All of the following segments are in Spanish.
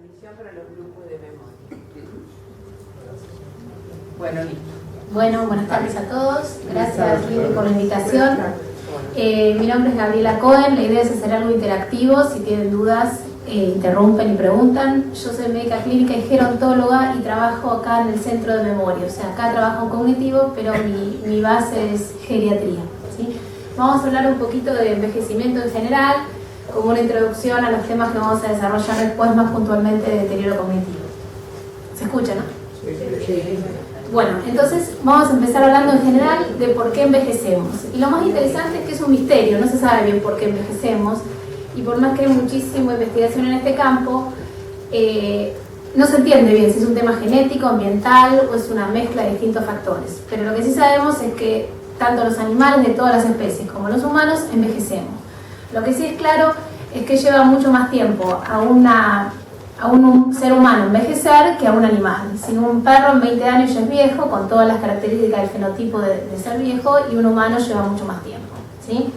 transmisión para los grupos de memoria. Bueno, listo. Bueno, buenas tardes a todos. Gracias, Lili, por la invitación. Mi nombre es Gabriela Cohen. La idea es hacer algo interactivo. Si tienen dudas, interrumpen y preguntan. Yo soy médica clínica y gerontóloga y trabajo acá en el centro de memoria. O sea, acá trabajo en cognitivo, pero mi base es geriatría, ¿sí? Vamos a hablar un poquito de envejecimiento en general, como una introducción a los temas que vamos a desarrollar después, más puntualmente de deterioro cognitivo. ¿Se escucha, no? Sí. Bueno, entonces vamos a empezar hablando en general de por qué envejecemos. Y lo más interesante es que es un misterio, no se sabe bien por qué envejecemos. Y por más que hay muchísima investigación en este campo, no se entiende bien si es un tema genético, ambiental o es una mezcla de distintos factores. Pero lo que sí sabemos es que tanto los animales de todas las especies como los humanos envejecemos. Lo que sí es claro es que lleva mucho más tiempo a un ser humano envejecer que a un animal. Si un perro en 20 años ya es viejo, con todas las características del fenotipo de ser viejo, y un humano lleva mucho más tiempo, ¿sí?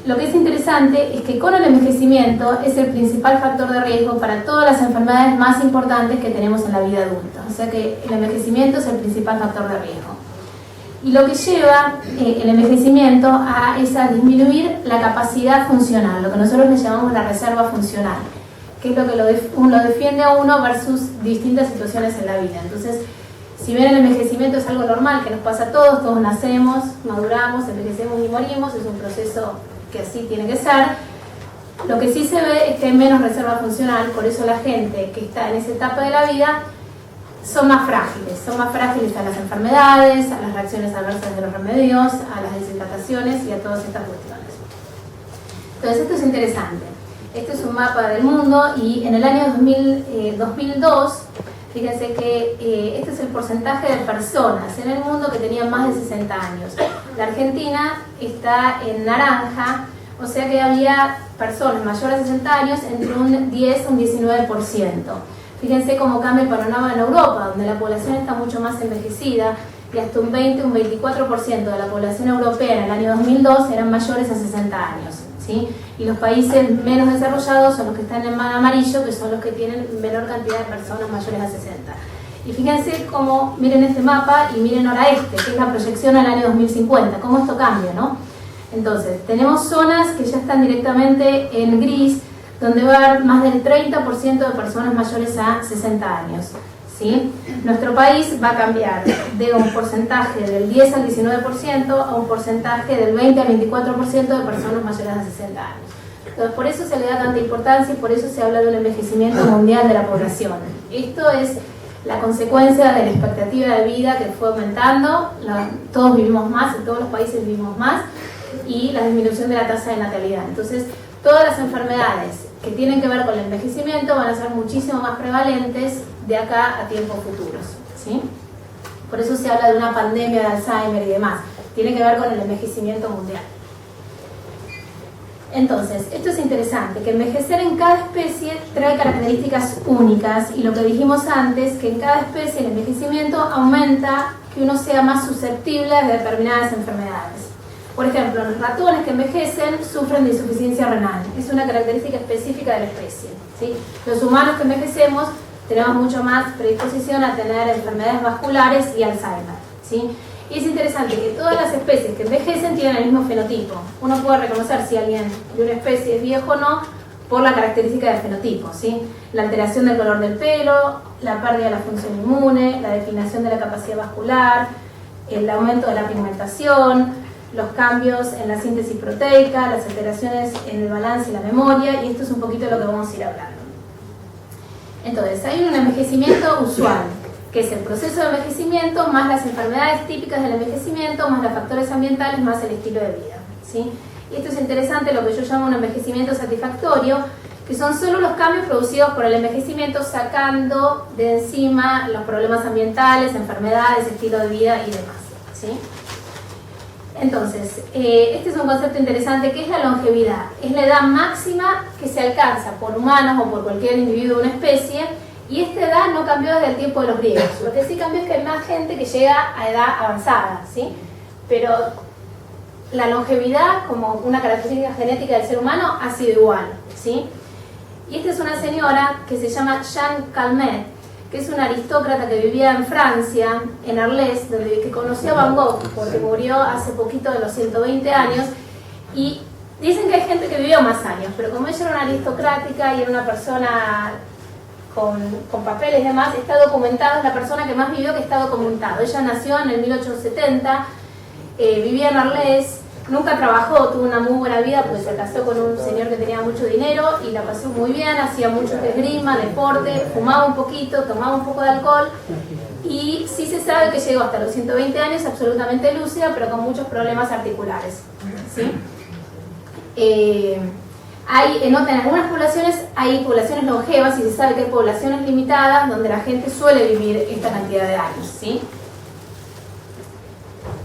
Lo que es interesante es que con el envejecimiento es el principal factor de riesgo para todas las enfermedades más importantes que tenemos en la vida adulta. O sea que el envejecimiento es el principal factor de riesgo. Y lo que lleva el envejecimiento es a disminuir la capacidad funcional, lo que nosotros le llamamos la reserva funcional, que es lo que lo defiende a uno versus distintas situaciones en la vida. Entonces, si bien el envejecimiento es algo normal que nos pasa a todos nacemos, maduramos, envejecemos y morimos, es un proceso que así tiene que ser, lo que sí se ve es que hay menos reserva funcional, por eso la gente que está en esa etapa de la vida son más frágiles a las enfermedades, a las reacciones adversas de los remedios, a las deshidrataciones y a todas estas cuestiones. Entonces esto es interesante. Este es un mapa del mundo y en el año 2002, fíjense que este es el porcentaje de personas en el mundo que tenían más de 60 años. La Argentina está en naranja, o sea que había personas mayores de 60 años entre un 10 y un 19%. Fíjense cómo cambia el panorama en Europa, donde la población está mucho más envejecida y hasta un 20 un 24% de la población europea en el año 2002 eran mayores a 60 años, ¿sí? Y los países menos desarrollados son los que están en amarillo, que son los que tienen menor cantidad de personas mayores a 60. Y fíjense cómo, miren este mapa y miren ahora que es la proyección al año 2050, cómo esto cambia, ¿no? Entonces, tenemos zonas que ya están directamente en gris, donde va a haber más del 30% de personas mayores a 60 años, ¿sí? Nuestro país va a cambiar de un porcentaje del 10 al 19% a un porcentaje del 20 al 24% de personas mayores a 60 años. Entonces, por eso se le da tanta importancia y por eso se habla de un envejecimiento mundial de la población. Esto es la consecuencia de la expectativa de vida que fue aumentando, todos vivimos más, en todos los países vivimos más, y la disminución de la tasa de natalidad. Entonces, todas las enfermedades que tienen que ver con el envejecimiento van a ser muchísimo más prevalentes de acá a tiempos futuros, ¿sí? Por eso se habla de una pandemia de Alzheimer y demás. Tiene que ver con el envejecimiento mundial. Entonces, esto es interesante, que envejecer en cada especie trae características únicas y lo que dijimos antes, que en cada especie el envejecimiento aumenta que uno sea más susceptible de determinadas enfermedades. Por ejemplo, los ratones que envejecen sufren de insuficiencia renal. Es una característica específica de la especie, ¿sí? Los humanos que envejecemos tenemos mucho más predisposición a tener enfermedades vasculares y Alzheimer, ¿sí? Y es interesante que todas las especies que envejecen tienen el mismo fenotipo. Uno puede reconocer si alguien de una especie es viejo o no por la característica del fenotipo, ¿sí? La alteración del color del pelo, la pérdida de la función inmune, la declinación de la capacidad vascular, el aumento de la pigmentación, los cambios en la síntesis proteica, las alteraciones en el balance y la memoria, y esto es un poquito de lo que vamos a ir hablando. Entonces, hay un envejecimiento usual, que es el proceso de envejecimiento, más las enfermedades típicas del envejecimiento, más los factores ambientales, más el estilo de vida, ¿sí? Y esto es interesante, lo que yo llamo un envejecimiento satisfactorio, que son solo los cambios producidos por el envejecimiento, sacando de encima los problemas ambientales, enfermedades, estilo de vida y demás, ¿sí? Entonces, este es un concepto interesante que es la longevidad. Es la edad máxima que se alcanza por humanos o por cualquier individuo de una especie, y esta edad no cambió desde el tiempo de los griegos. Lo que sí cambió es que hay más gente que llega a edad avanzada, ¿sí? Pero la longevidad, como una característica genética del ser humano, ha sido igual, ¿sí? Y esta es una señora que se llama Jeanne Calment, que es una aristócrata que vivía en Francia, en Arles, que conoció a Van Gogh, porque murió hace poquito de los 120 años, y dicen que hay gente que vivió más años, pero como ella era una aristocrática y era una persona con papeles y demás, está documentado, es la persona que más vivió que está documentado. Ella nació en el 1870, vivía en Arles, nunca trabajó, tuvo una muy buena vida porque se casó con un señor que tenía mucho dinero y la pasó muy bien, hacía mucho esgrima, deporte, fumaba un poquito, tomaba un poco de alcohol y sí se sabe que llegó hasta los 120 años absolutamente lúcida, pero con muchos problemas articulares, ¿sí? En algunas poblaciones hay poblaciones longevas y se sabe que hay poblaciones limitadas donde la gente suele vivir esta cantidad de años, ¿sí?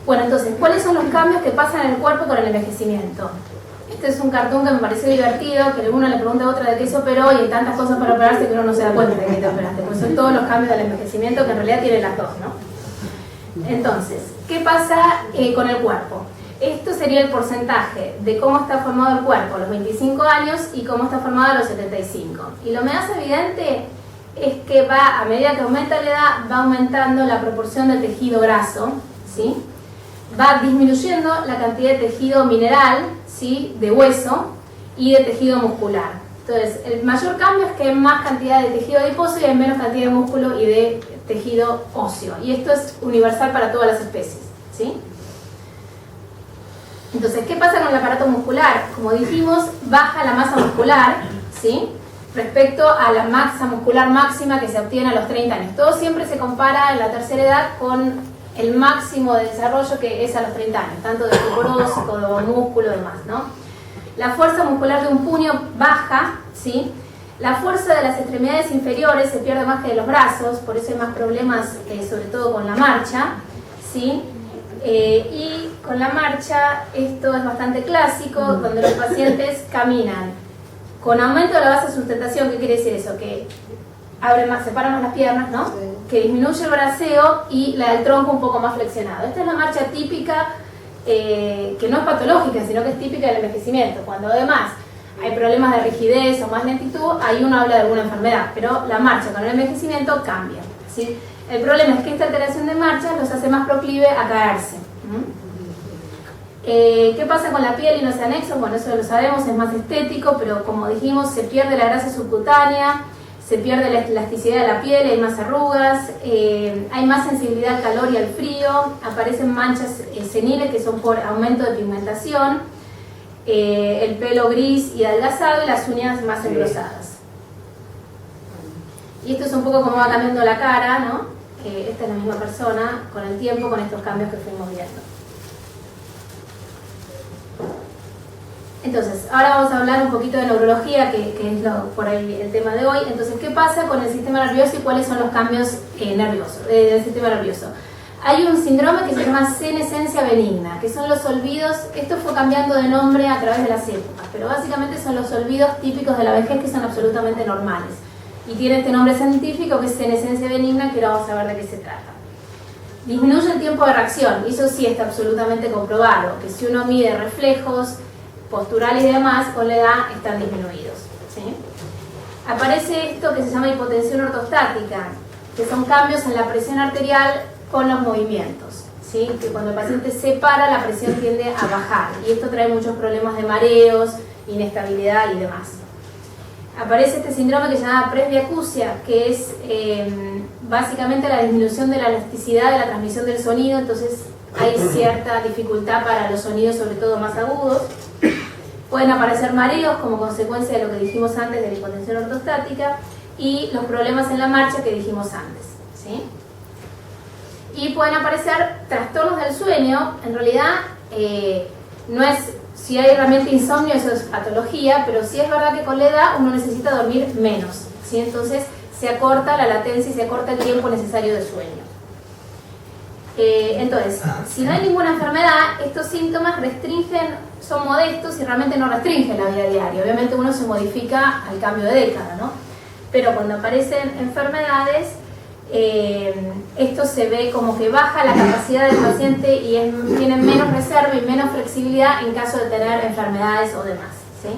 Bueno, entonces, ¿cuáles son los cambios que pasan en el cuerpo con el envejecimiento? Este es un cartoon que me pareció divertido, que uno le pregunta a otra de qué se operó y hay tantas cosas para operarse que uno no se da cuenta de que te operaste, pues son todos los cambios del envejecimiento que en realidad tienen las dos, ¿no? Entonces, ¿qué pasa con el cuerpo? Esto sería el porcentaje de cómo está formado el cuerpo a los 25 años y cómo está formado a los 75. Y lo más evidente es que a medida que aumenta la edad, va aumentando la proporción de tejido graso, ¿sí? Va disminuyendo la cantidad de tejido mineral, ¿sí? De hueso y de tejido muscular. Entonces, el mayor cambio es que hay más cantidad de tejido adiposo y hay menos cantidad de músculo y de tejido óseo. Y esto es universal para todas las especies, ¿sí? Entonces, ¿qué pasa con el aparato muscular? Como dijimos, baja la masa muscular, ¿sí? Respecto a la masa muscular máxima que se obtiene a los 30 años. Todo siempre se compara en la tercera edad con el máximo de desarrollo que es a los 30 años, tanto de fibroso como de músculo y demás, ¿no? La fuerza muscular de un puño baja, ¿sí? La fuerza de las extremidades inferiores se pierde más que de los brazos, por eso hay más problemas, sobre todo con la marcha, ¿sí? Y con la marcha, esto es bastante clásico, cuando los pacientes caminan con aumento de la base de sustentación. ¿Qué quiere decir eso? Que abre más, separa más las piernas, ¿no? Que disminuye el braceo y la del tronco un poco más flexionado. Esta es la marcha típica, que no es patológica, sino que es típica del envejecimiento. Cuando además hay problemas de rigidez o más lentitud, ahí uno habla de alguna enfermedad, pero la marcha con el envejecimiento cambia, ¿sí? El problema es que esta alteración de marcha los hace más proclive a caerse. ¿Qué pasa con la piel y los anexos? Bueno, eso lo sabemos, es más estético, pero como dijimos, se pierde la grasa subcutánea, se pierde la elasticidad de la piel, hay más arrugas, hay más sensibilidad al calor y al frío, aparecen manchas seniles que son por aumento de pigmentación, el pelo gris y adelgazado y las uñas más engrosadas. Y esto es un poco como va cambiando la cara, ¿no? Que esta es la misma persona con el tiempo, con estos cambios que fuimos viendo. Entonces, ahora vamos a hablar un poquito de neurología, que es por ahí el tema de hoy. Entonces, ¿qué pasa con el sistema nervioso y cuáles son los cambios nerviosos del sistema nervioso? Hay un síndrome que se llama senescencia benigna, que son los olvidos. Esto fue cambiando de nombre a través de las épocas, pero básicamente son los olvidos típicos de la vejez que son absolutamente normales. Y tiene este nombre científico que es senescencia benigna, que ahora vamos a ver de qué se trata. Disminuye el tiempo de reacción, y eso sí está absolutamente comprobado, que si uno mide reflejos posturales y demás, con la edad están disminuidos, ¿sí? Aparece esto que se llama hipotensión ortostática, que son cambios en la presión arterial con los movimientos, ¿sí? Que cuando el paciente se para, la presión tiende a bajar, y esto trae muchos problemas de mareos, inestabilidad y demás. Aparece este síndrome que se llama presbiacusia, que es básicamente la disminución de la elasticidad de la transmisión del sonido, entonces hay cierta dificultad para los sonidos, sobre todo más agudos. Pueden aparecer mareos como consecuencia de lo que dijimos antes de la hipotensión ortostática y los problemas en la marcha que dijimos antes, ¿sí? Y pueden aparecer trastornos del sueño. En realidad no es, si hay realmente insomnio, eso es patología, pero sí es verdad que con la edad uno necesita dormir menos, ¿sí? Entonces se acorta la latencia y se acorta el tiempo necesario de sueño. Entonces, si no hay ninguna enfermedad, estos síntomas son modestos y realmente no restringen la vida diaria. Obviamente uno se modifica al cambio de década, ¿no? Pero cuando aparecen enfermedades, esto se ve como que baja la capacidad del paciente y tienen menos reserva y menos flexibilidad en caso de tener enfermedades o demás, ¿sí?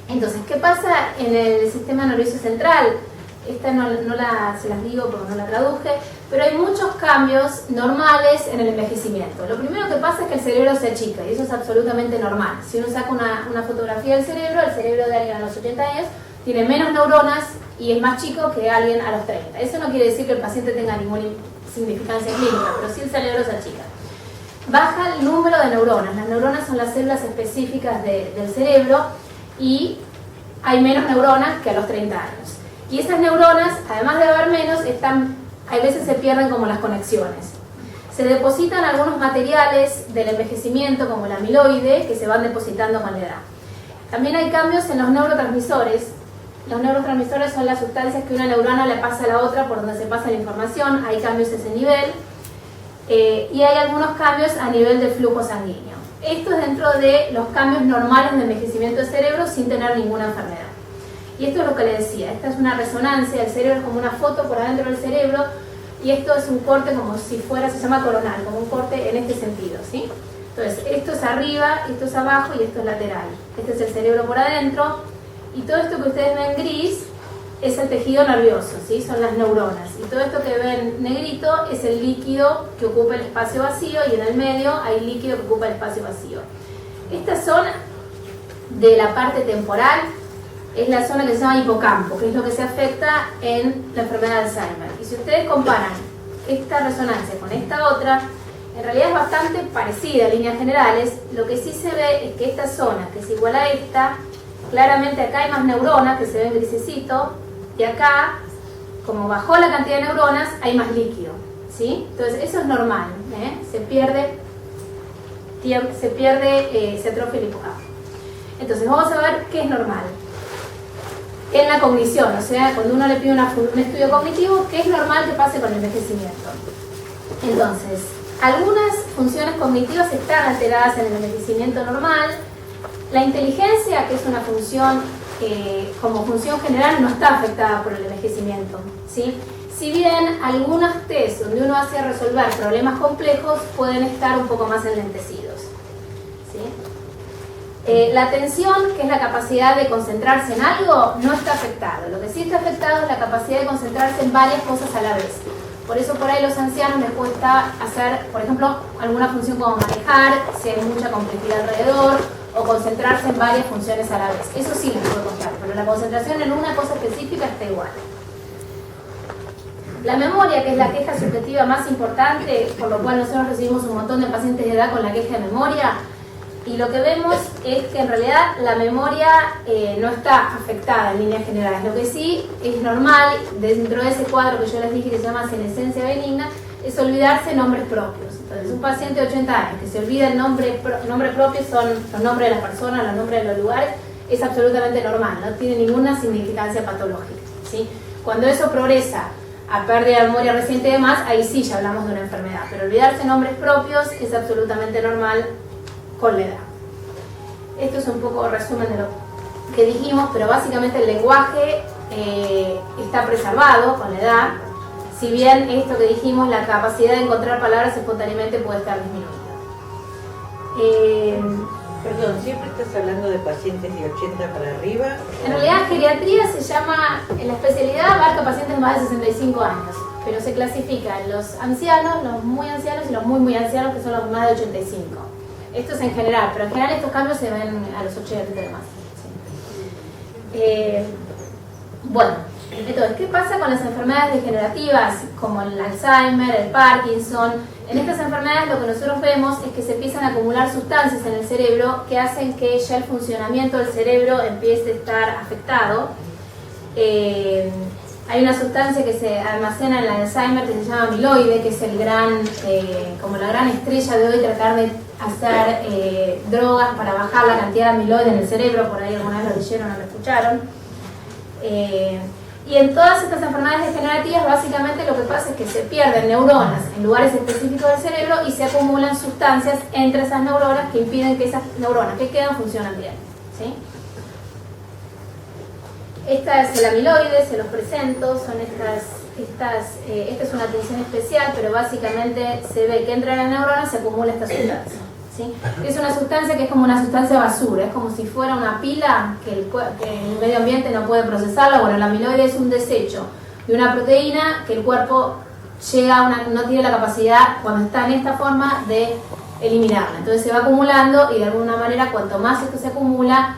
Entonces, ¿qué pasa en el sistema nervioso central? Esta se las digo porque no la traduje, pero hay muchos cambios normales en el envejecimiento. Lo primero que pasa es que el cerebro se achica y eso es absolutamente normal. Si uno saca una fotografía del cerebro, el cerebro de alguien a los 80 años tiene menos neuronas y es más chico que alguien a los 30. Eso no quiere decir que el paciente tenga ninguna significancia clínica, pero sí el cerebro se achica. Baja el número de neuronas. Las neuronas son las células específicas del cerebro y hay menos neuronas que a los 30 años. Y esas neuronas, además de haber menos, a veces se pierden como las conexiones. Se depositan algunos materiales del envejecimiento, como el amiloide, que se van depositando con la edad. También hay cambios en los neurotransmisores. Los neurotransmisores son las sustancias que una neurona le pasa a la otra por donde se pasa la información. Hay cambios a ese nivel. Y hay algunos cambios a nivel de flujo sanguíneo. Esto es dentro de los cambios normales de envejecimiento del cerebro sin tener ninguna enfermedad. Y esto es lo que le decía, esta es una resonancia, el cerebro es como una foto por adentro del cerebro y esto es un corte como si fuera, se llama coronal, como un corte en este sentido, ¿sí? Entonces, esto es arriba, esto es abajo y esto es lateral. Este es el cerebro por adentro y todo esto que ustedes ven gris es el tejido nervioso, ¿sí? Son las neuronas. Y todo esto que ven negrito es el líquido que ocupa el espacio vacío y en el medio hay líquido que ocupa el espacio vacío. Esta zona de la parte temporal es la zona que se llama hipocampo, que es lo que se afecta en la enfermedad de Alzheimer. Y si ustedes comparan esta resonancia con esta otra, en realidad es bastante parecida en líneas generales. Lo que sí se ve es que esta zona, que es igual a esta, claramente acá hay más neuronas, que se ven grisecito, y acá, como bajó la cantidad de neuronas, hay más líquido, ¿sí? Entonces eso es normal, se atrofia el hipocampo. Entonces vamos a ver qué es normal. En la cognición, o sea, cuando uno le pide un estudio cognitivo, ¿qué es normal que pase con el envejecimiento? Entonces, algunas funciones cognitivas están alteradas en el envejecimiento normal. La inteligencia, que es una función como función general, no está afectada por el envejecimiento, ¿sí? Si bien algunos test donde uno hace resolver problemas complejos pueden estar un poco más enlentecidos, ¿sí? La atención, que es la capacidad de concentrarse en algo, no está afectado. Lo que sí está afectado es la capacidad de concentrarse en varias cosas a la vez. Por eso por ahí a los ancianos les cuesta hacer, por ejemplo, alguna función como manejar, si hay mucha complejidad alrededor, o concentrarse en varias funciones a la vez. Eso sí les puedo contar, pero la concentración en una cosa específica está igual. La memoria, que es la queja subjetiva más importante, por lo cual nosotros recibimos un montón de pacientes de edad con la queja de memoria, y lo que vemos es que en realidad la memoria no está afectada en líneas generales. Lo que sí es normal, dentro de ese cuadro que yo les dije que se llama senescencia benigna, es olvidarse nombres propios. Entonces, un paciente de 80 años que se olvida el nombre propio, son los nombres de las personas, los nombres de los lugares, es absolutamente normal, no tiene ninguna significancia patológica, ¿sí? Cuando eso progresa a pérdida de memoria reciente y demás, ahí sí ya hablamos de una enfermedad, pero olvidarse nombres propios es absolutamente normal con la edad. Esto es un poco resumen de lo que dijimos, pero básicamente el lenguaje está preservado con la edad, si bien esto que dijimos, la capacidad de encontrar palabras espontáneamente puede estar disminuida. Perdón, ¿siempre estás hablando de pacientes de 80 para arriba? En realidad geriatría se llama, en la especialidad abarca pacientes más de 65 años, pero se clasifican los ancianos, los muy ancianos y los muy muy ancianos, que son los más de 85. Esto es en general, pero en general estos cambios se ven a los 80 y demás. Sí. Bueno, entonces, ¿qué pasa con las enfermedades degenerativas como el Alzheimer, el Parkinson? En estas enfermedades lo que nosotros vemos es que se empiezan a acumular sustancias en el cerebro que hacen que ya el funcionamiento del cerebro empiece a estar afectado. Hay una sustancia que se almacena en el Alzheimer que se llama amiloide, que es el gran, como la gran estrella de hoy, tratar de hacer drogas para bajar la cantidad de amiloide en el cerebro. Por ahí alguna vez lo leyeron o lo escucharon. Y en todas estas enfermedades degenerativas básicamente lo que pasa es que se pierden neuronas en lugares específicos del cerebro y se acumulan sustancias entre esas neuronas que impiden que esas neuronas que quedan funcionen bien, ¿sí? Esta es el amiloide, se los presento, son esta es una atención especial, pero básicamente se ve que entre las neuronas se acumula esta sustancia, ¿sí? Es una sustancia que es como una sustancia basura, es como si fuera una pila que el medio ambiente no puede procesarla. Bueno, el amiloide es un desecho de una proteína que el cuerpo no tiene la capacidad, cuando está en esta forma, de eliminarla. Entonces se va acumulando y de alguna manera cuanto más esto se acumula,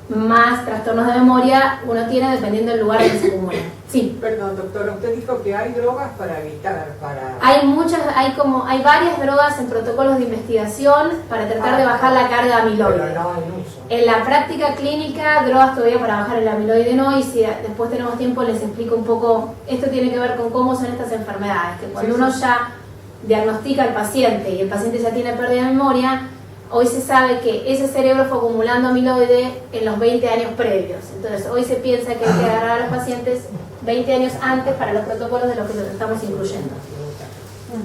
más trastornos de memoria uno tiene dependiendo del lugar donde se acumula. Sí. Perdón, doctora, usted dijo que hay drogas para evitar, Hay varias drogas en protocolos de investigación para tratar de bajar la carga amiloide. Pero no en uso. En la práctica clínica, drogas todavía para bajar el amiloide no, y si después tenemos tiempo les explico un poco. Esto tiene que ver con cómo son estas enfermedades, que cuando uno ya diagnostica al paciente y el paciente ya tiene pérdida de memoria, hoy se sabe que ese cerebro fue acumulando amiloide en los 20 años previos. Entonces hoy se piensa que hay que agarrar a los pacientes 20 años antes para los protocolos de los que los estamos incluyendo.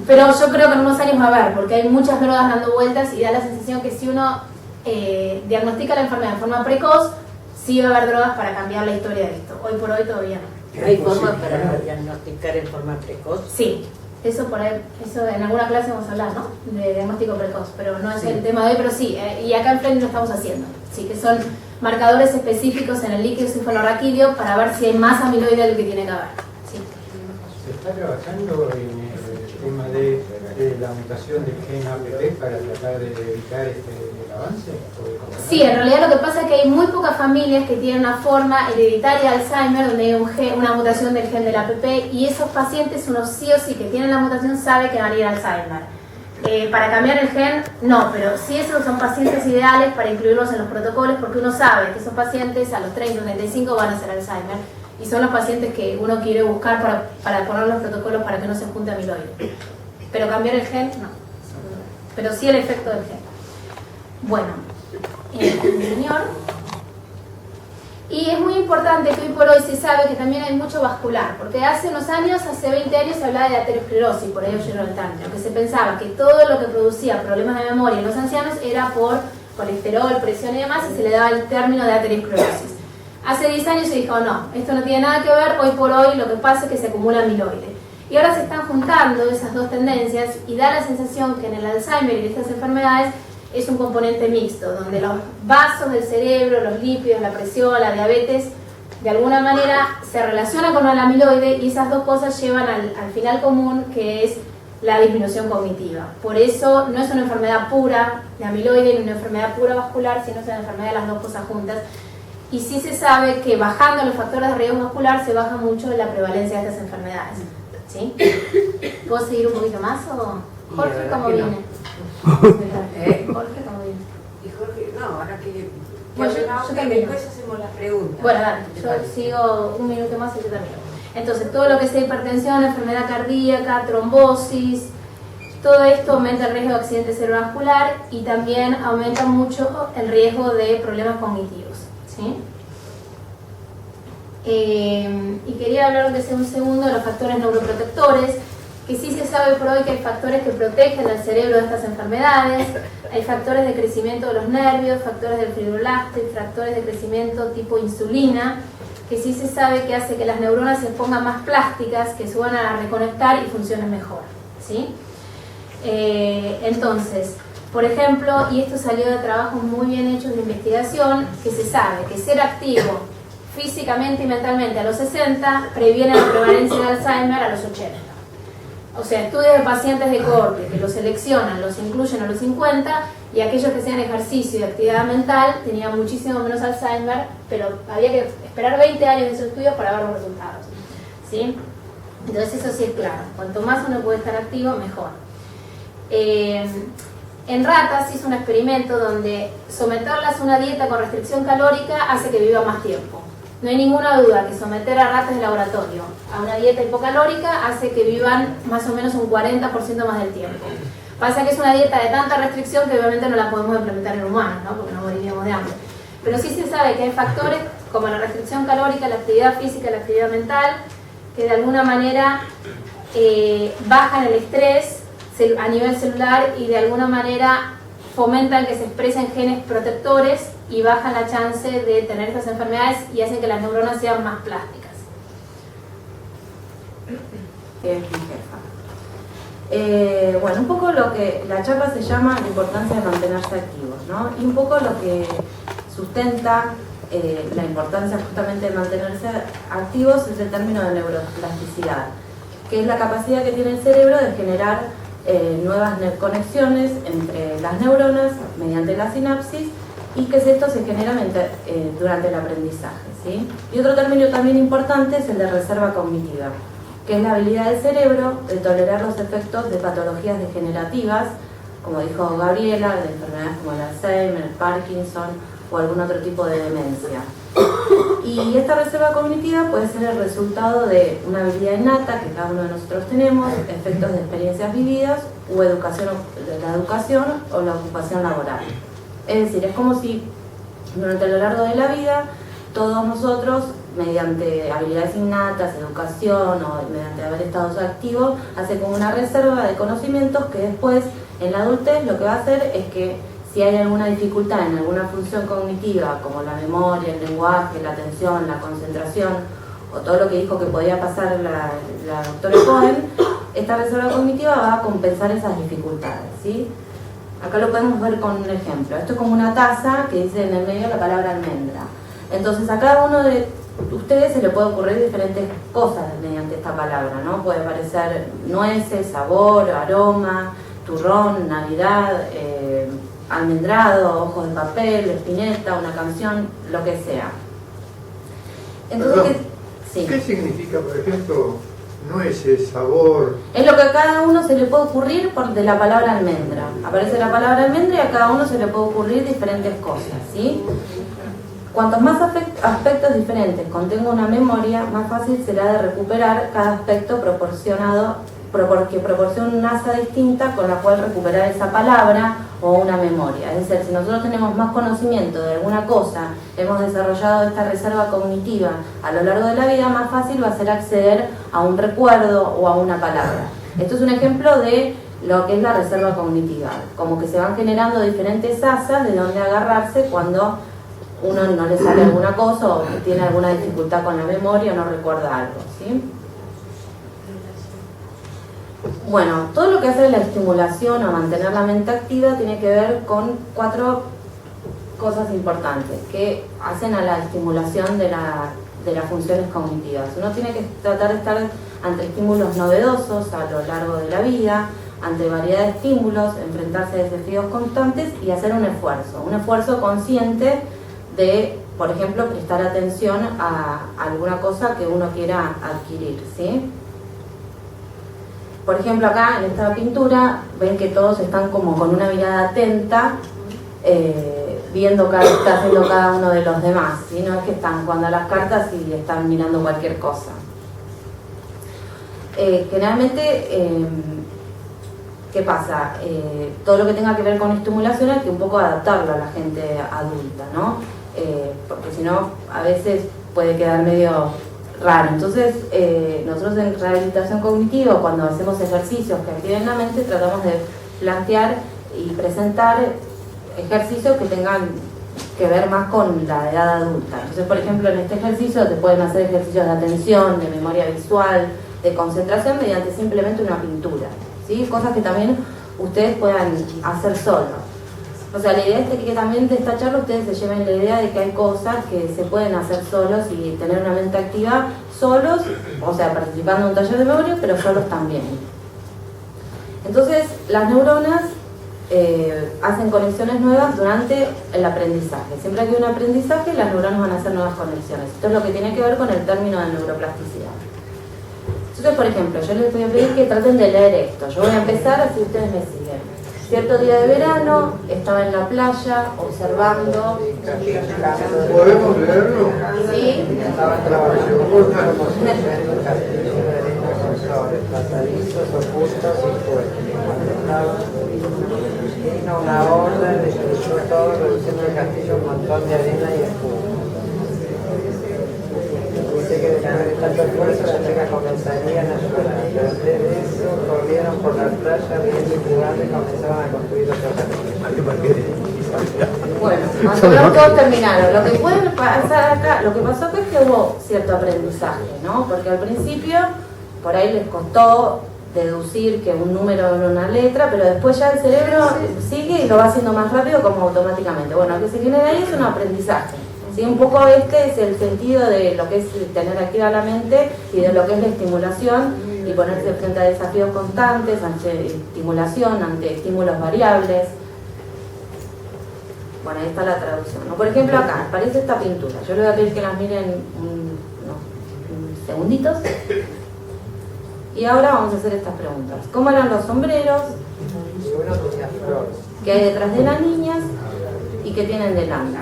Pero yo creo que en unos años va a haber, porque hay muchas drogas dando vueltas y da la sensación que si uno diagnostica la enfermedad en forma precoz, sí va a haber drogas para cambiar la historia de esto. Hoy por hoy todavía no. ¿Hay forma para diagnosticar en forma precoz? Sí. Eso por ahí, eso en alguna clase vamos a hablar, ¿no? De diagnóstico precoz, pero no es el tema de hoy, pero sí, y acá enfrente lo estamos haciendo. Sí, que son marcadores específicos en el líquido cefalorraquídeo para ver si hay más amiloide del que tiene que haber. Sí. ¿Se está trabajando en el tema de la mutación del gen APP para tratar de evitar el avance? Sí, en realidad lo que pasa es que hay muy pocas familias que tienen una forma hereditaria de Alzheimer donde hay una mutación del gen del APP, y esos pacientes, uno sí o sí que tienen la mutación sabe que van a ir a Alzheimer. Para cambiar el gen, no, pero sí esos son pacientes ideales para incluirlos en los protocolos, porque uno sabe que esos pacientes a los 30 o 35 van a hacer Alzheimer, y son los pacientes que uno quiere buscar para poner los protocolos para que no se junte amiloide. Pero cambiar el gen, no. Pero sí el efecto del gen. Bueno, señor. Y es muy importante que hoy por hoy se sabe que también hay mucho vascular, porque hace unos años, hace 20 años se hablaba de aterosclerosis, por ahí oyeron tanto, que se pensaba que todo lo que producía problemas de memoria en los ancianos era por colesterol, presión y demás, y se le daba el término de aterosclerosis. Hace 10 años se dijo, no, esto no tiene nada que ver, hoy por hoy lo que pasa es que se acumula amiloide. Y ahora se están juntando esas dos tendencias y da la sensación que en el Alzheimer y en estas enfermedades es un componente mixto, donde los vasos del cerebro, los lípidos, la presión, la diabetes, de alguna manera se relacionan con el amiloide, y esas dos cosas llevan al final común, que es la disminución cognitiva. Por eso no es una enfermedad pura de amiloide ni una enfermedad pura vascular, sino es una enfermedad de las dos cosas juntas. Y sí se sabe que bajando los factores de riesgo vascular se baja mucho la prevalencia de estas enfermedades. ¿Sí? ¿Puedo seguir un poquito más o Jorge cómo viene? Jorge cómo viene. Y Jorge, no, ahora que... Bueno, yo termino. Después hacemos las preguntas. Bueno, dale, yo sigo un minuto más y yo termino. Entonces, todo lo que sea hipertensión, enfermedad cardíaca, trombosis, todo esto aumenta el riesgo de accidente cerebrovascular y también aumenta mucho el riesgo de problemas cognitivos. ¿Sí? Y quería hablar, aunque sea un segundo, de los factores neuroprotectores, que sí se sabe por hoy que hay factores que protegen al cerebro de estas enfermedades. Hay factores de crecimiento de los nervios, factores del fibroblasto y factores de crecimiento tipo insulina, que sí se sabe que hace que las neuronas se pongan más plásticas, que se van a reconectar y funcionen mejor. ¿Sí? Entonces, por ejemplo, y esto salió de trabajos muy bien hechos de investigación, que se sabe que ser activo físicamente y mentalmente a los 60 previene la prevalencia de Alzheimer a los 80. O sea, estudios de pacientes de cohorte que los seleccionan, los incluyen a los 50, y aquellos que hacían ejercicio y actividad mental tenían muchísimo menos Alzheimer, pero había que esperar 20 años de esos estudios para ver los resultados. ¿Sí? Entonces eso sí es claro, cuanto más uno puede estar activo, mejor. En ratas se hizo un experimento donde someterlas a una dieta con restricción calórica hace que viva más tiempo. No hay ninguna duda que someter a ratas de laboratorio a una dieta hipocalórica hace que vivan más o menos un 40% más del tiempo. Pasa que es una dieta de tanta restricción que obviamente no la podemos implementar en humanos, ¿no? Porque no moriríamos de hambre. Pero sí se sabe que hay factores como la restricción calórica, la actividad física, la actividad mental, que de alguna manera bajan el estrés a nivel celular y de alguna manera fomentan que se expresen genes protectores y bajan la chance de tener estas enfermedades y hacen que las neuronas sean más plásticas. Bueno, un poco lo que la charla se llama la importancia de mantenerse activos, ¿no? Y un poco lo que sustenta la importancia justamente de mantenerse activos es el término de neuroplasticidad, que es la capacidad que tiene el cerebro de generar nuevas conexiones entre las neuronas mediante la sinapsis, y que esto se genera durante el aprendizaje, ¿sí? Y otro término también importante es el de reserva cognitiva, que es la habilidad del cerebro de tolerar los efectos de patologías degenerativas, como dijo Gabriela, de enfermedades como el Alzheimer, el Parkinson o algún otro tipo de demencia. Y esta reserva cognitiva puede ser el resultado de una habilidad innata que cada uno de nosotros tenemos, efectos de experiencias vividas o educación, de la educación o la ocupación laboral. Es decir, es como si durante lo largo de la vida todos nosotros, mediante habilidades innatas, educación o mediante haber estado activos, hace como una reserva de conocimientos que después en la adultez lo que va a hacer es que si hay alguna dificultad en alguna función cognitiva, como la memoria, el lenguaje, la atención, la concentración, o todo lo que dijo que podía pasar la doctora Cohen, esta reserva cognitiva va a compensar esas dificultades, ¿sí? Acá lo podemos ver con un ejemplo. Esto es como una taza que dice en el medio la palabra almendra. Entonces a cada uno de ustedes se le puede ocurrir diferentes cosas mediante esta palabra, ¿no? Puede parecer nueces, sabor, aroma, turrón, Navidad, almendrado, ojos de papel, espineta, una canción, lo que sea. Entonces, ¿qué significa, por ejemplo, nueces, sabor? Es lo que a cada uno se le puede ocurrir de la palabra almendra. Aparece la palabra almendra y a cada uno se le puede ocurrir diferentes cosas, ¿sí? Cuantos más aspectos diferentes contenga una memoria, más fácil será de recuperar cada aspecto porque proporciona una asa distinta con la cual recuperar esa palabra o una memoria. Es decir, si nosotros tenemos más conocimiento de alguna cosa, hemos desarrollado esta reserva cognitiva a lo largo de la vida, más fácil va a ser acceder a un recuerdo o a una palabra. Esto es un ejemplo de lo que es la reserva cognitiva, como que se van generando diferentes asas de donde agarrarse cuando uno no le sale alguna cosa o tiene alguna dificultad con la memoria o no recuerda algo, ¿sí? Bueno, todo lo que hace la estimulación o mantener la mente activa tiene que ver con 4 cosas importantes que hacen a la estimulación de las funciones cognitivas. Uno tiene que tratar de estar ante estímulos novedosos a lo largo de la vida, ante variedad de estímulos, enfrentarse a desafíos constantes y hacer un esfuerzo consciente de, por ejemplo, prestar atención a alguna cosa que uno quiera adquirir, ¿sí? Por ejemplo, acá en esta pintura ven que todos están como con una mirada atenta, viendo qué está haciendo cada uno de los demás, ¿sí? No es que están jugando a las cartas y están mirando cualquier cosa. Generalmente, ¿qué pasa? Todo lo que tenga que ver con estimulación hay que un poco adaptarlo a la gente adulta, ¿no? Porque si no, a veces puede quedar medio raro. Entonces, nosotros en rehabilitación cognitiva, cuando hacemos ejercicios que activen la mente, tratamos de plantear y presentar ejercicios que tengan que ver más con la edad adulta. Entonces, por ejemplo, en este ejercicio se pueden hacer ejercicios de atención, de memoria visual, de concentración mediante simplemente una pintura, ¿sí? Cosas que también ustedes puedan hacer solos. O sea, la idea es que también de esta charla ustedes se lleven la idea de que hay cosas que se pueden hacer solos y tener una mente activa solos, o sea, participando en un taller de memoria, pero solos también. Entonces, las neuronas hacen conexiones nuevas durante el aprendizaje. Siempre que hay un aprendizaje, las neuronas van a hacer nuevas conexiones. Esto es lo que tiene que ver con el término de neuroplasticidad. Entonces, por ejemplo, yo les voy a pedir que traten de leer esto. Yo voy a empezar, así ustedes me siguen. Cierto día de verano, estaba en la playa observando. ¿Podemos leerlo? Sí. Pasadizos, ocultos y fuertes. Vino una ola, destruyó todo, reduciendo el castillo un montón de arena y espuma. Dice que después de tanto esfuerzo las chicas comenzarían a llorar, pero antes de eso corrieron por la playa riendo y jugando y comenzaron a construir otro castillo. Bueno, cuando todos terminaron, lo que puede pasar acá, lo que pasó acá es que hubo cierto aprendizaje, ¿no? Porque al principio por ahí les costó deducir que un número en una letra, pero después ya el cerebro sigue y lo va haciendo más rápido como automáticamente. Bueno, lo que se genera ahí es un aprendizaje. ¿Sí? Un poco este es el sentido de lo que es tener activa la mente y de lo que es la estimulación y ponerse frente a desafíos constantes, ante estimulación, ante estímulos variables. Bueno, ahí está la traducción, ¿no? Por ejemplo, acá aparece esta pintura. Yo le voy a pedir que las miren unos segunditos. Y ahora vamos a hacer estas preguntas. ¿Cómo eran los sombreros? ¿Qué hay detrás de las niñas? ¿Y qué tienen delante?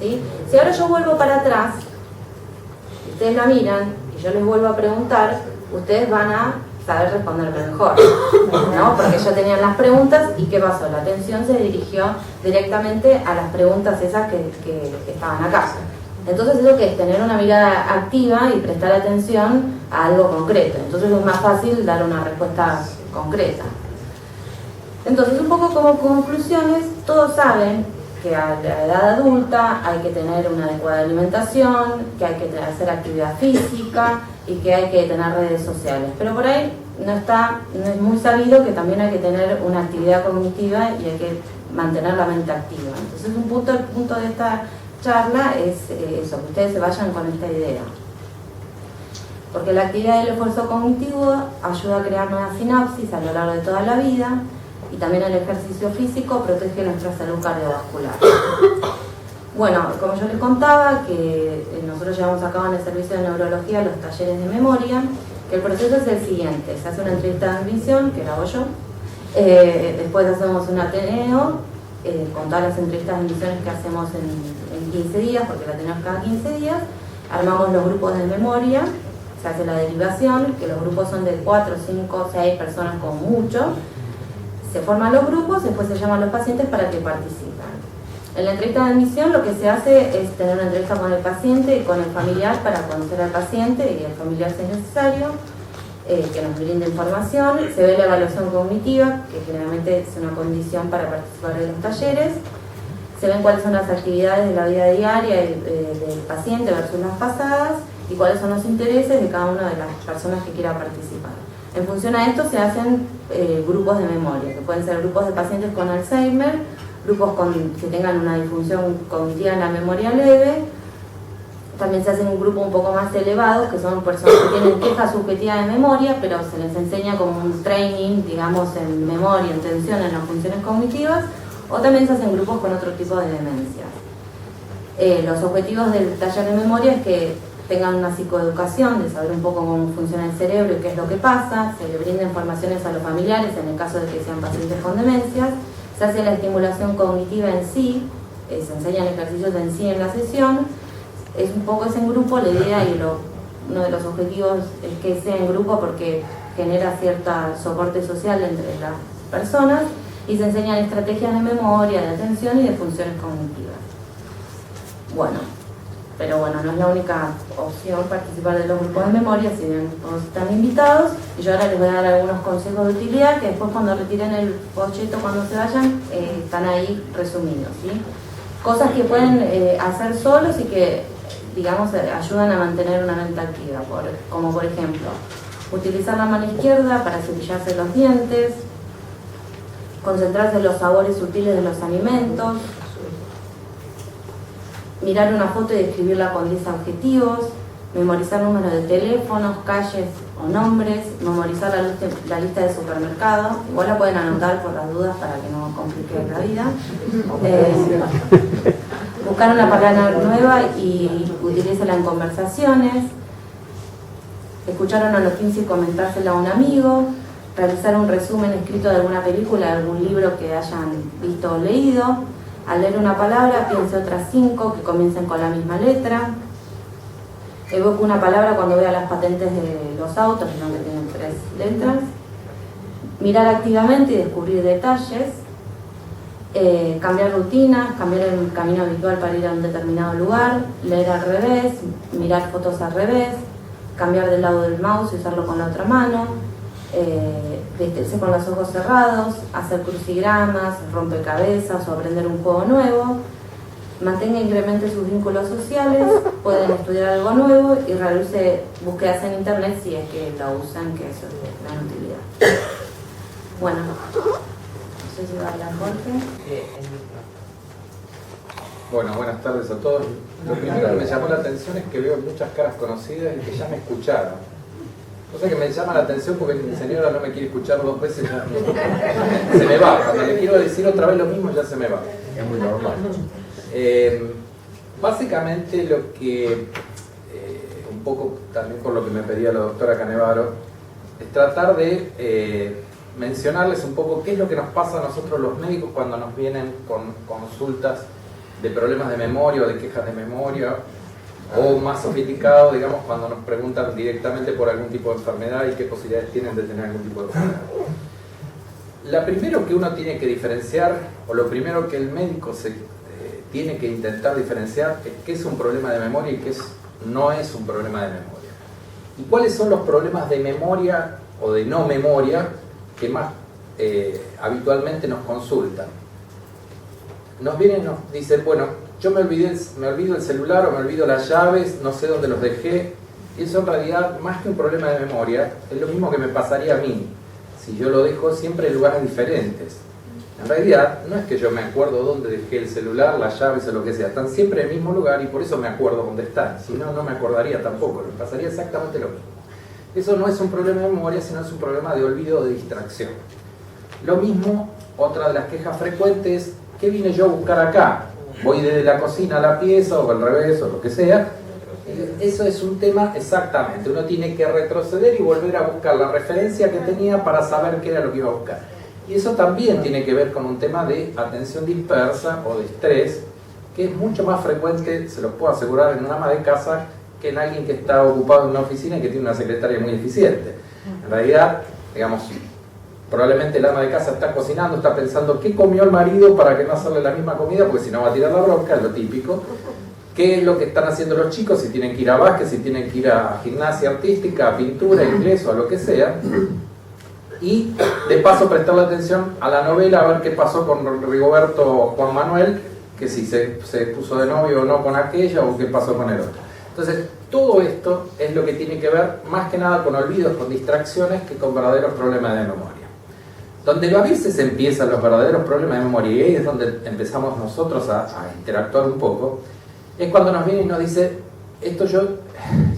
¿Sí? Si ahora yo vuelvo para atrás, ustedes la miran y yo les vuelvo a preguntar, ustedes van a saber responderme mejor, ¿no? Porque ya tenían las preguntas y ¿qué pasó? La atención se dirigió directamente a las preguntas esas que estaban acá. Entonces eso que es tener una mirada activa y prestar atención a algo concreto. Entonces es más fácil dar una respuesta concreta. Entonces un poco como conclusiones, todos saben que a la edad adulta hay que tener una adecuada alimentación, que hay que hacer actividad física y que hay que tener redes sociales. Pero por ahí no es muy sabido que también hay que tener una actividad cognitiva y hay que mantener la mente activa. Entonces el punto de esta charla es eso, que ustedes se vayan con esta idea. Porque la actividad del esfuerzo cognitivo ayuda a crear nuevas sinapsis a lo largo de toda la vida y también el ejercicio físico protege nuestra salud cardiovascular. Bueno, como yo les contaba, que nosotros llevamos a cabo en el servicio de neurología los talleres de memoria, que el proceso es el siguiente: se hace una entrevista de admisión, que la hago yo, después hacemos un Ateneo, con todas las entrevistas de admisiones que hacemos en 15 días, porque la tenemos cada 15 días, armamos los grupos de memoria, se hace la derivación, que los grupos son de 4, 5, 6 personas como mucho, se forman los grupos, después se llaman los pacientes para que participen. En la entrevista de admisión lo que se hace es tener una entrevista con el paciente y con el familiar para conocer al paciente y el familiar si es necesario, que nos brinde información. Se ve la evaluación cognitiva, que generalmente es una condición para participar de los talleres. Se ven cuáles son las actividades de la vida diaria del paciente versus las pasadas y cuáles son los intereses de cada una de las personas que quiera participar. En función a esto se hacen grupos de memoria, que pueden ser grupos de pacientes con Alzheimer, grupos que tengan una disfunción cognitiva en la memoria leve. También se hacen un grupo un poco más elevado, que son personas que tienen queja subjetiva de memoria, pero se les enseña como un training, digamos, en memoria, en atención, en las funciones cognitivas, o también se hacen grupos con otro tipo de demencias. Los objetivos del taller de memoria es que tengan una psicoeducación, de saber un poco cómo funciona el cerebro y qué es lo que pasa, se le brinda informaciones a los familiares en el caso de que sean pacientes con demencias, se hace la estimulación cognitiva en sí, se enseñan ejercicios en sí en la sesión. Es un poco ese en grupo, la idea y uno de los objetivos es que sea en grupo porque genera cierto soporte social entre las personas y se enseñan estrategias de memoria, de atención y de funciones cognitivas. Bueno, pero bueno, no es la única opción participar de los grupos de memoria, si bien todos están invitados, y yo ahora les voy a dar algunos consejos de utilidad que después cuando retiren el folleto, cuando se vayan, están ahí resumidos, ¿sí? Cosas que pueden hacer solos y que, digamos, ayudan a mantener una mente activa, como por ejemplo, utilizar la mano izquierda para cepillarse los dientes, concentrarse en los sabores sutiles de los alimentos, mirar una foto y describirla con 10 adjetivos, memorizar números de teléfonos, calles o nombres, memorizar la lista de supermercado, igual la pueden anotar por las dudas para que no complique la vida. Buscar una palabra nueva y utilícela en conversaciones, escuchar una noticia y comentársela a un amigo, realizar un resumen escrito de alguna película, de algún libro que hayan visto o leído. Al leer una palabra, piense otras 5 que comiencen con la misma letra. Evoque una palabra cuando vea las patentes de los autos, que tienen 3 letras. Mirar activamente y descubrir detalles. Cambiar rutinas, cambiar el camino habitual para ir a un determinado lugar. Leer al revés, mirar fotos al revés. Cambiar del lado del mouse y usarlo con la otra mano. Vestirse con los ojos cerrados, hacer crucigramas, rompecabezas o aprender un juego nuevo, mantenga e incremente sus vínculos sociales, pueden estudiar algo nuevo y realice búsquedas en internet si es que lo usan, que eso es de gran utilidad. Bueno, no sé si va a hablar Jorge. Bueno, buenas tardes a todos. Lo primero que me llamó la atención es que veo muchas caras conocidas y que ya me escucharon. Cosa que me llama la atención porque mi señora no me quiere escuchar 2 veces, ya se me va. Cuando le quiero decir otra vez lo mismo ya se me va. Es muy normal. Básicamente lo que, un poco también por lo que me pedía la doctora Canevaro, es tratar de mencionarles un poco qué es lo que nos pasa a nosotros los médicos cuando nos vienen con consultas de problemas de memoria o de quejas de memoria, o más sofisticado, digamos, cuando nos preguntan directamente por algún tipo de enfermedad y qué posibilidades tienen de tener algún tipo de enfermedad. Lo primero que uno tiene que diferenciar, o lo primero que el médico tiene que intentar diferenciar, es qué es un problema de memoria y qué no es un problema de memoria. Y cuáles son los problemas de memoria o de no memoria que más habitualmente nos consultan. Nos vienen y nos dicen, bueno, yo me olvido el celular o me olvido las llaves, no sé dónde los dejé. Y eso en realidad, más que un problema de memoria, es lo mismo que me pasaría a mí si yo lo dejo siempre en lugares diferentes. En realidad, no es que yo me acuerdo dónde dejé el celular, las llaves o lo que sea, están siempre en el mismo lugar y por eso me acuerdo dónde están. Si no, no me acordaría tampoco, me pasaría exactamente lo mismo. Eso no es un problema de memoria, sino es un problema de olvido o de distracción. Lo mismo, otra de las quejas frecuentes, ¿qué vine yo a buscar acá? Voy desde la cocina a la pieza o al revés o lo que sea. Eso es un tema exactamente. Uno tiene que retroceder y volver a buscar la referencia que tenía para saber qué era lo que iba a buscar. Y eso también tiene que ver con un tema de atención dispersa o de estrés, que es mucho más frecuente, se los puedo asegurar, en una ama de casa que en alguien que está ocupado en una oficina y que tiene una secretaria muy eficiente. En realidad, digamos, probablemente el ama de casa está cocinando, está pensando qué comió el marido para que no hacerle la misma comida, porque si no va a tirar la bronca, es lo típico. ¿Qué es lo que están haciendo los chicos? Si tienen que ir a básquet, si tienen que ir a gimnasia artística, a pintura, inglés o a lo que sea. Y de paso prestarle atención a la novela, a ver qué pasó con Rigoberto Juan Manuel, que si se puso de novio o no con aquella, o qué pasó con el otro. Entonces, todo esto es lo que tiene que ver más que nada con olvidos, con distracciones, que con verdaderos problemas de memoria. Donde a veces empiezan los verdaderos problemas de memoria, y ahí es donde empezamos nosotros a interactuar un poco, es cuando nos viene y nos dice, esto yo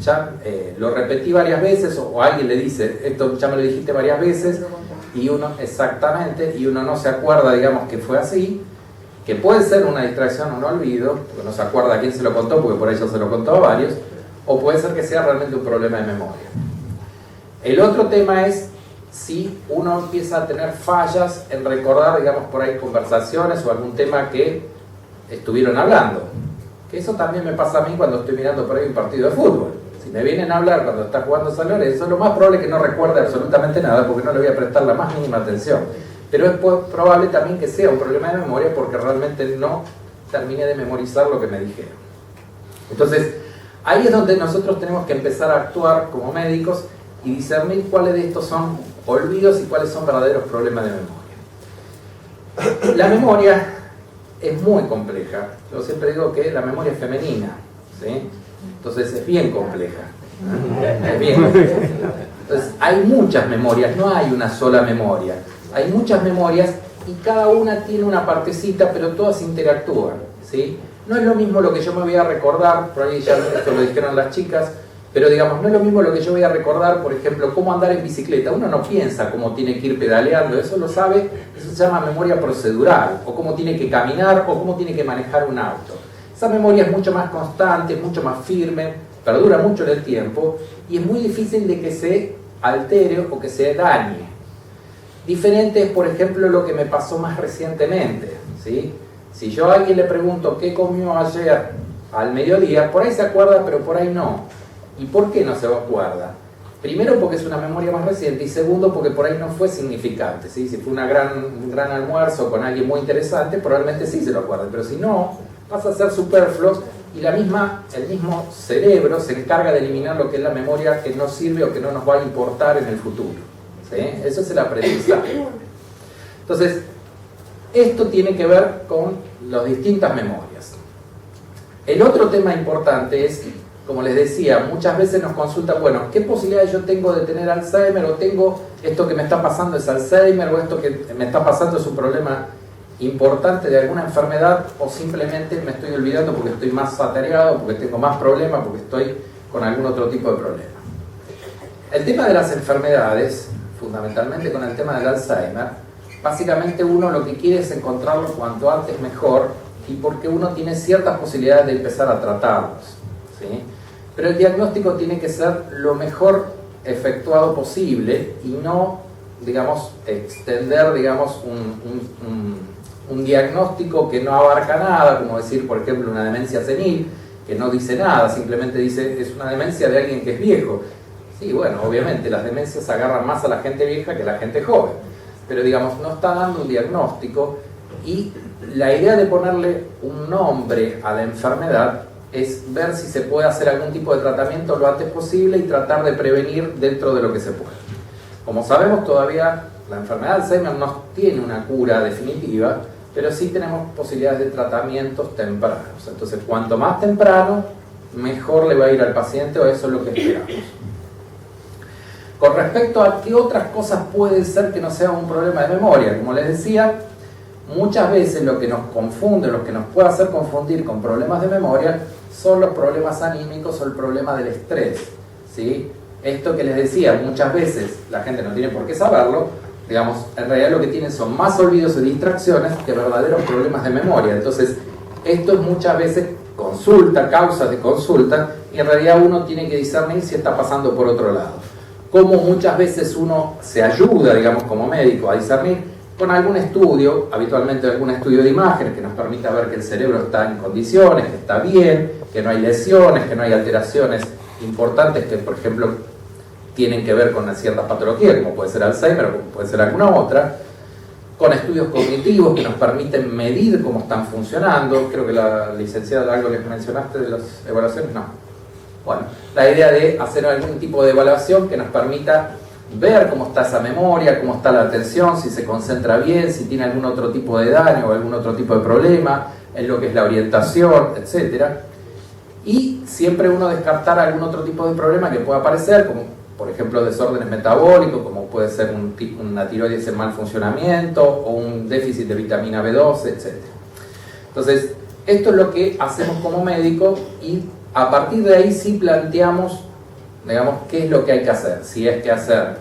ya lo repetí varias veces, o alguien le dice, esto ya me lo dijiste varias veces, y uno, exactamente, y uno no se acuerda, digamos, que fue así, que puede ser una distracción o un olvido, porque no se acuerda a quién se lo contó, porque por ahí ya se lo contó a varios, o puede ser que sea realmente un problema de memoria. El otro tema es si uno empieza a tener fallas en recordar, digamos, por ahí conversaciones o algún tema que estuvieron hablando. Que eso también me pasa a mí cuando estoy mirando por ahí un partido de fútbol. Si me vienen a hablar cuando está jugando San Lorenzo, lo más probable es que no recuerde absolutamente nada porque no le voy a prestar la más mínima atención. Pero es probable también que sea un problema de memoria porque realmente no terminé de memorizar lo que me dijeron. Entonces, ahí es donde nosotros tenemos que empezar a actuar como médicos y discernir cuáles de estos son olvidos y cuáles son verdaderos problemas de memoria. La memoria es muy compleja. Yo siempre digo que la memoria es femenina, ¿sí? Entonces es bien compleja. Es bien compleja. Entonces hay muchas memorias, no hay una sola memoria. Hay muchas memorias y cada una tiene una partecita, pero todas interactúan, ¿sí? No es lo mismo lo que yo me voy a recordar, por ahí ya esto lo dijeron las chicas, pero digamos, no es lo mismo lo que yo voy a recordar, por ejemplo, cómo andar en bicicleta. Uno no piensa cómo tiene que ir pedaleando, eso lo sabe, eso se llama memoria procedural, o cómo tiene que caminar, o cómo tiene que manejar un auto. Esa memoria es mucho más constante, mucho más firme, perdura mucho en el tiempo, y es muy difícil de que se altere o que se dañe. Diferente es, por ejemplo, lo que me pasó más recientemente, ¿sí? Si yo a alguien le pregunto qué comió ayer al mediodía, por ahí se acuerda, pero por ahí no. ¿Y por qué no se acuerda? Primero porque es una memoria más reciente y segundo porque por ahí no fue significante, ¿sí? Si fue un gran almuerzo con alguien muy interesante, probablemente sí se lo acuerde, pero si no, pasa a ser superfluo y el mismo cerebro se encarga de eliminar lo que es la memoria que no sirve o que no nos va a importar en el futuro, ¿sí? Eso es el aprendizaje. Entonces, esto tiene que ver con las distintas memorias. El otro tema importante es, como les decía, muchas veces nos consultan, bueno, ¿qué posibilidades yo tengo de tener Alzheimer? O tengo esto que me está pasando es Alzheimer, o esto que me está pasando es un problema importante de alguna enfermedad, o simplemente me estoy olvidando porque estoy más atareado, porque tengo más problemas, porque estoy con algún otro tipo de problema. El tema de las enfermedades, fundamentalmente con el tema del Alzheimer, básicamente uno lo que quiere es encontrarlo cuanto antes mejor, y porque uno tiene ciertas posibilidades de empezar a tratarlos, ¿sí? Pero el diagnóstico tiene que ser lo mejor efectuado posible y no, digamos, extender, digamos, un diagnóstico que no abarca nada, como decir, por ejemplo, una demencia senil, que no dice nada, simplemente dice es una demencia de alguien que es viejo. Sí, bueno, obviamente las demencias agarran más a la gente vieja que a la gente joven, pero digamos, no está dando un diagnóstico, y la idea de ponerle un nombre a la enfermedad es ver si se puede hacer algún tipo de tratamiento lo antes posible y tratar de prevenir dentro de lo que se puede. Como sabemos, todavía la enfermedad de Alzheimer no tiene una cura definitiva, pero sí tenemos posibilidades de tratamientos tempranos. Entonces, cuanto más temprano, mejor le va a ir al paciente, o eso es lo que esperamos. Con respecto a qué otras cosas pueden ser que no sea un problema de memoria, como les decía, muchas veces lo que nos confunde, lo que nos puede hacer confundir con problemas de memoria, son los problemas anímicos o el problema del estrés, ¿sí? Esto que les decía, muchas veces la gente no tiene por qué saberlo, digamos, en realidad lo que tienen son más olvidos y distracciones que verdaderos problemas de memoria. Entonces, esto es muchas veces consulta, causas de consulta, y en realidad uno tiene que discernir si está pasando por otro lado. Como muchas veces uno se ayuda, digamos, como médico a discernir con algún estudio, habitualmente algún estudio de imágenes que nos permita ver que el cerebro está en condiciones, que está bien, que no hay lesiones, que no hay alteraciones importantes que, por ejemplo, tienen que ver con ciertas patologías, como puede ser Alzheimer o como puede ser alguna otra, con estudios cognitivos que nos permiten medir cómo están funcionando. Creo que la licenciada, algo les mencionaste de las evaluaciones, no. Bueno, la idea de hacer algún tipo de evaluación que nos permita ver cómo está esa memoria, cómo está la atención, si se concentra bien, si tiene algún otro tipo de daño o algún otro tipo de problema, en lo que es la orientación, etc. Y siempre uno descartar algún otro tipo de problema que pueda aparecer, como por ejemplo desórdenes metabólicos, como puede ser una tiroides en mal funcionamiento o un déficit de vitamina B12, etc. Entonces, esto es lo que hacemos como médico, y a partir de ahí sí planteamos, digamos, qué es lo que hay que hacer. Si es que hacer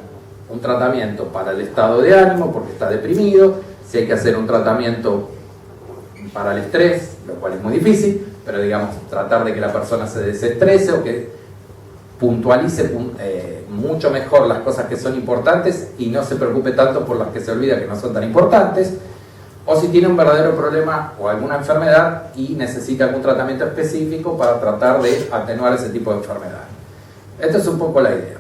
un tratamiento para el estado de ánimo porque está deprimido, si hay que hacer un tratamiento para el estrés, lo cual es muy difícil, pero digamos, tratar de que la persona se desestrese o que puntualice mucho mejor las cosas que son importantes y no se preocupe tanto por las que se olvida que no son tan importantes. O si tiene un verdadero problema o alguna enfermedad y necesita algún tratamiento específico para tratar de atenuar ese tipo de enfermedad. Esta es un poco la idea.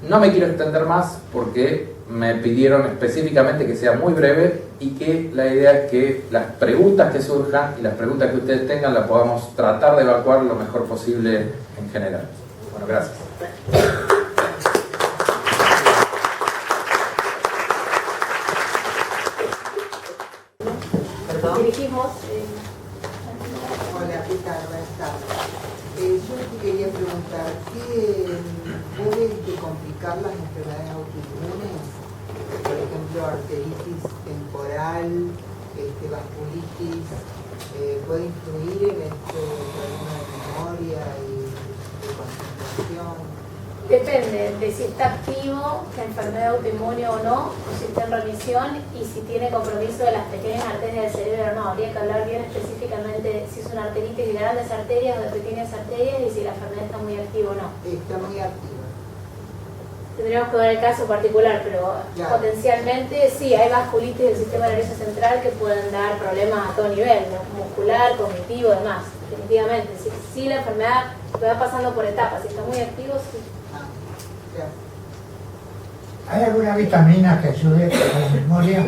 No me quiero extender más porque me pidieron específicamente que sea muy breve, y que la idea es que las preguntas que surjan y las preguntas que ustedes tengan las podamos tratar de evacuar lo mejor posible en general. Bueno, gracias. Dirigimos. Hola, ¿qué tal? Buenas tardes. Yo te quería preguntar, ¿qué puede complicar las enfermedades autoinmunes? Por ejemplo, arteritis temporal, vasculitis, ¿puede influir en este problema de memoria y de concentración? Depende de si está activo la enfermedad autoinmune o no, o si está en remisión, y si tiene compromiso de las pequeñas arterias del cerebro o no. Habría que hablar bien específicamente si es una arteritis de grandes arterias o de pequeñas arterias, y si la enfermedad está muy activa o no. Está muy activa. Tendríamos que ver el caso particular, pero claro, potencialmente sí, hay vasculitis del sistema nervioso central que pueden dar problemas a todo nivel, ¿no? Muscular, cognitivo, demás. Definitivamente, si la enfermedad va pasando por etapas, si está muy activo, sí. ¿Hay alguna vitamina que ayude a la memoria?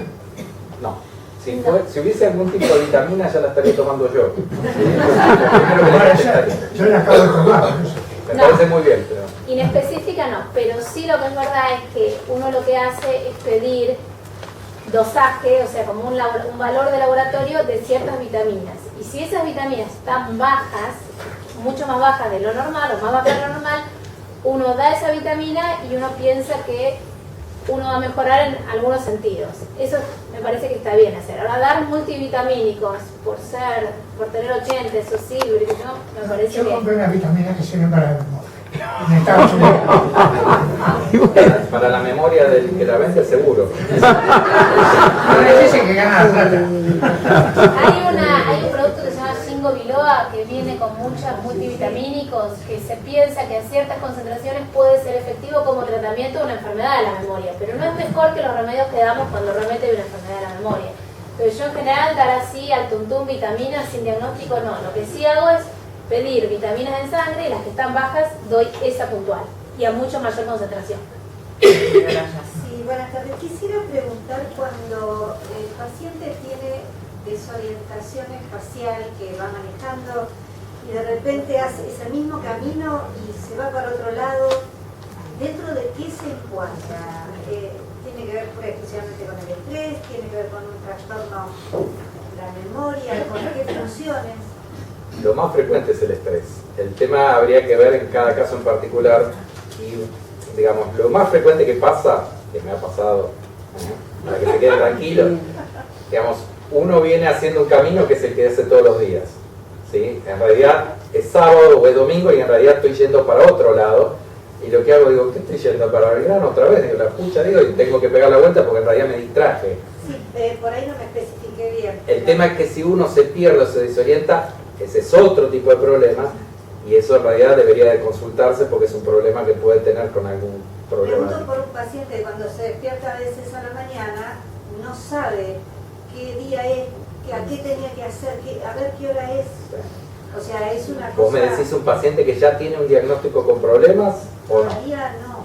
No. Si hubiese algún tipo de vitamina ya la estaría tomando yo. Yo la acabo de tomar. Me parece muy bien. Pero... Inespecífica no, pero sí lo que es verdad es que uno lo que hace es pedir dosaje, o sea, como un valor de laboratorio de ciertas vitaminas. Y si esas vitaminas están bajas, mucho más bajas de lo normal o más bajas de lo normal, uno da esa vitamina y uno piensa que uno va a mejorar en algunos sentidos. Eso me parece que está bien hacer. Ahora, dar multivitamínicos por tener 80, eso sí, ¿no? Me parece Yo que... compré unas vitaminas que sirven para la memoria. En Estados Unidos. Para la memoria del que la vende, seguro. Ahora dicen que gana la plata. Hay un producto que se llama Ginkgo biloba que viene con muchos multivitamínicos que se piensa que a ciertas concentraciones puede ser efectivo como tratamiento de una enfermedad de la memoria, pero no es mejor que los remedios que damos cuando realmente hay una enfermedad de la memoria. Pero yo en general dar así al tuntún vitaminas sin diagnóstico no. Lo que sí hago es pedir vitaminas en sangre y las que están bajas doy esa puntual y a mucho mayor concentración. Sí, buenas tardes. Quisiera preguntar cuando el paciente tiene desorientación espacial que va manejando y de repente hace ese mismo camino y se va para otro lado, ¿dentro de qué se encuentra? ¿Tiene que ver exclusivamente con el estrés? ¿Tiene que ver con un trastorno de la memoria? ¿Con qué funciones? Lo más frecuente es el estrés. El tema habría que ver en cada caso en particular y, digamos, lo más frecuente que pasa, que me ha pasado, para que se quede tranquilo, digamos, uno viene haciendo un camino que es el que hace todos los días, ¿sí? En realidad es sábado o es domingo y en realidad estoy yendo para otro lado y lo que hago, digo, ¿qué estoy yendo? ¿Para Belgrano otra vez? Digo, la pucha, digo, y tengo que pegar la vuelta porque en realidad me distraje. Sí, por ahí no me especifiqué bien. El tema es que si uno se pierde o se desorienta, ese es otro tipo de problema y eso en realidad debería de consultarse porque es un problema que puede tener con algún problema. Pregunto por un paciente que cuando se despierta a veces a la mañana no sabe qué día es, a qué tenía que hacer, a ver qué hora es. O sea, es una cosa... ¿Vos me decís un paciente que ya tiene un diagnóstico con problemas o no? Todavía no.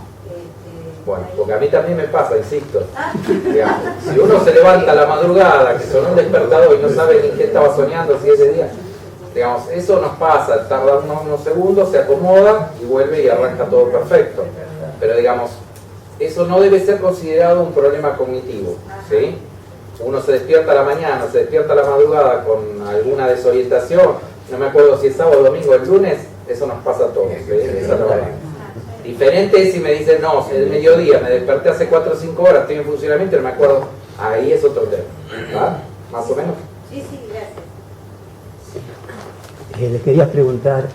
Bueno, porque a mí también me pasa, insisto. Digamos, si uno se levanta a la madrugada, que sonó un despertador y no sabe ni qué estaba soñando, si ese día... Digamos, eso nos pasa, tarda unos segundos, se acomoda y vuelve y arranca todo perfecto. Pero digamos, eso no debe ser considerado un problema cognitivo, ¿sí? Uno se despierta a la mañana, se despierta a la madrugada con alguna desorientación, no me acuerdo si es sábado, domingo o el lunes, eso nos pasa a todos, ¿sí? Esa es la verdad. Diferente es si me dicen, no, es el mediodía, me desperté hace 4 o 5 horas, estoy en funcionamiento y no me acuerdo, ahí es otro tema, ¿va? Más o menos. Sí, gracias. Le quería preguntar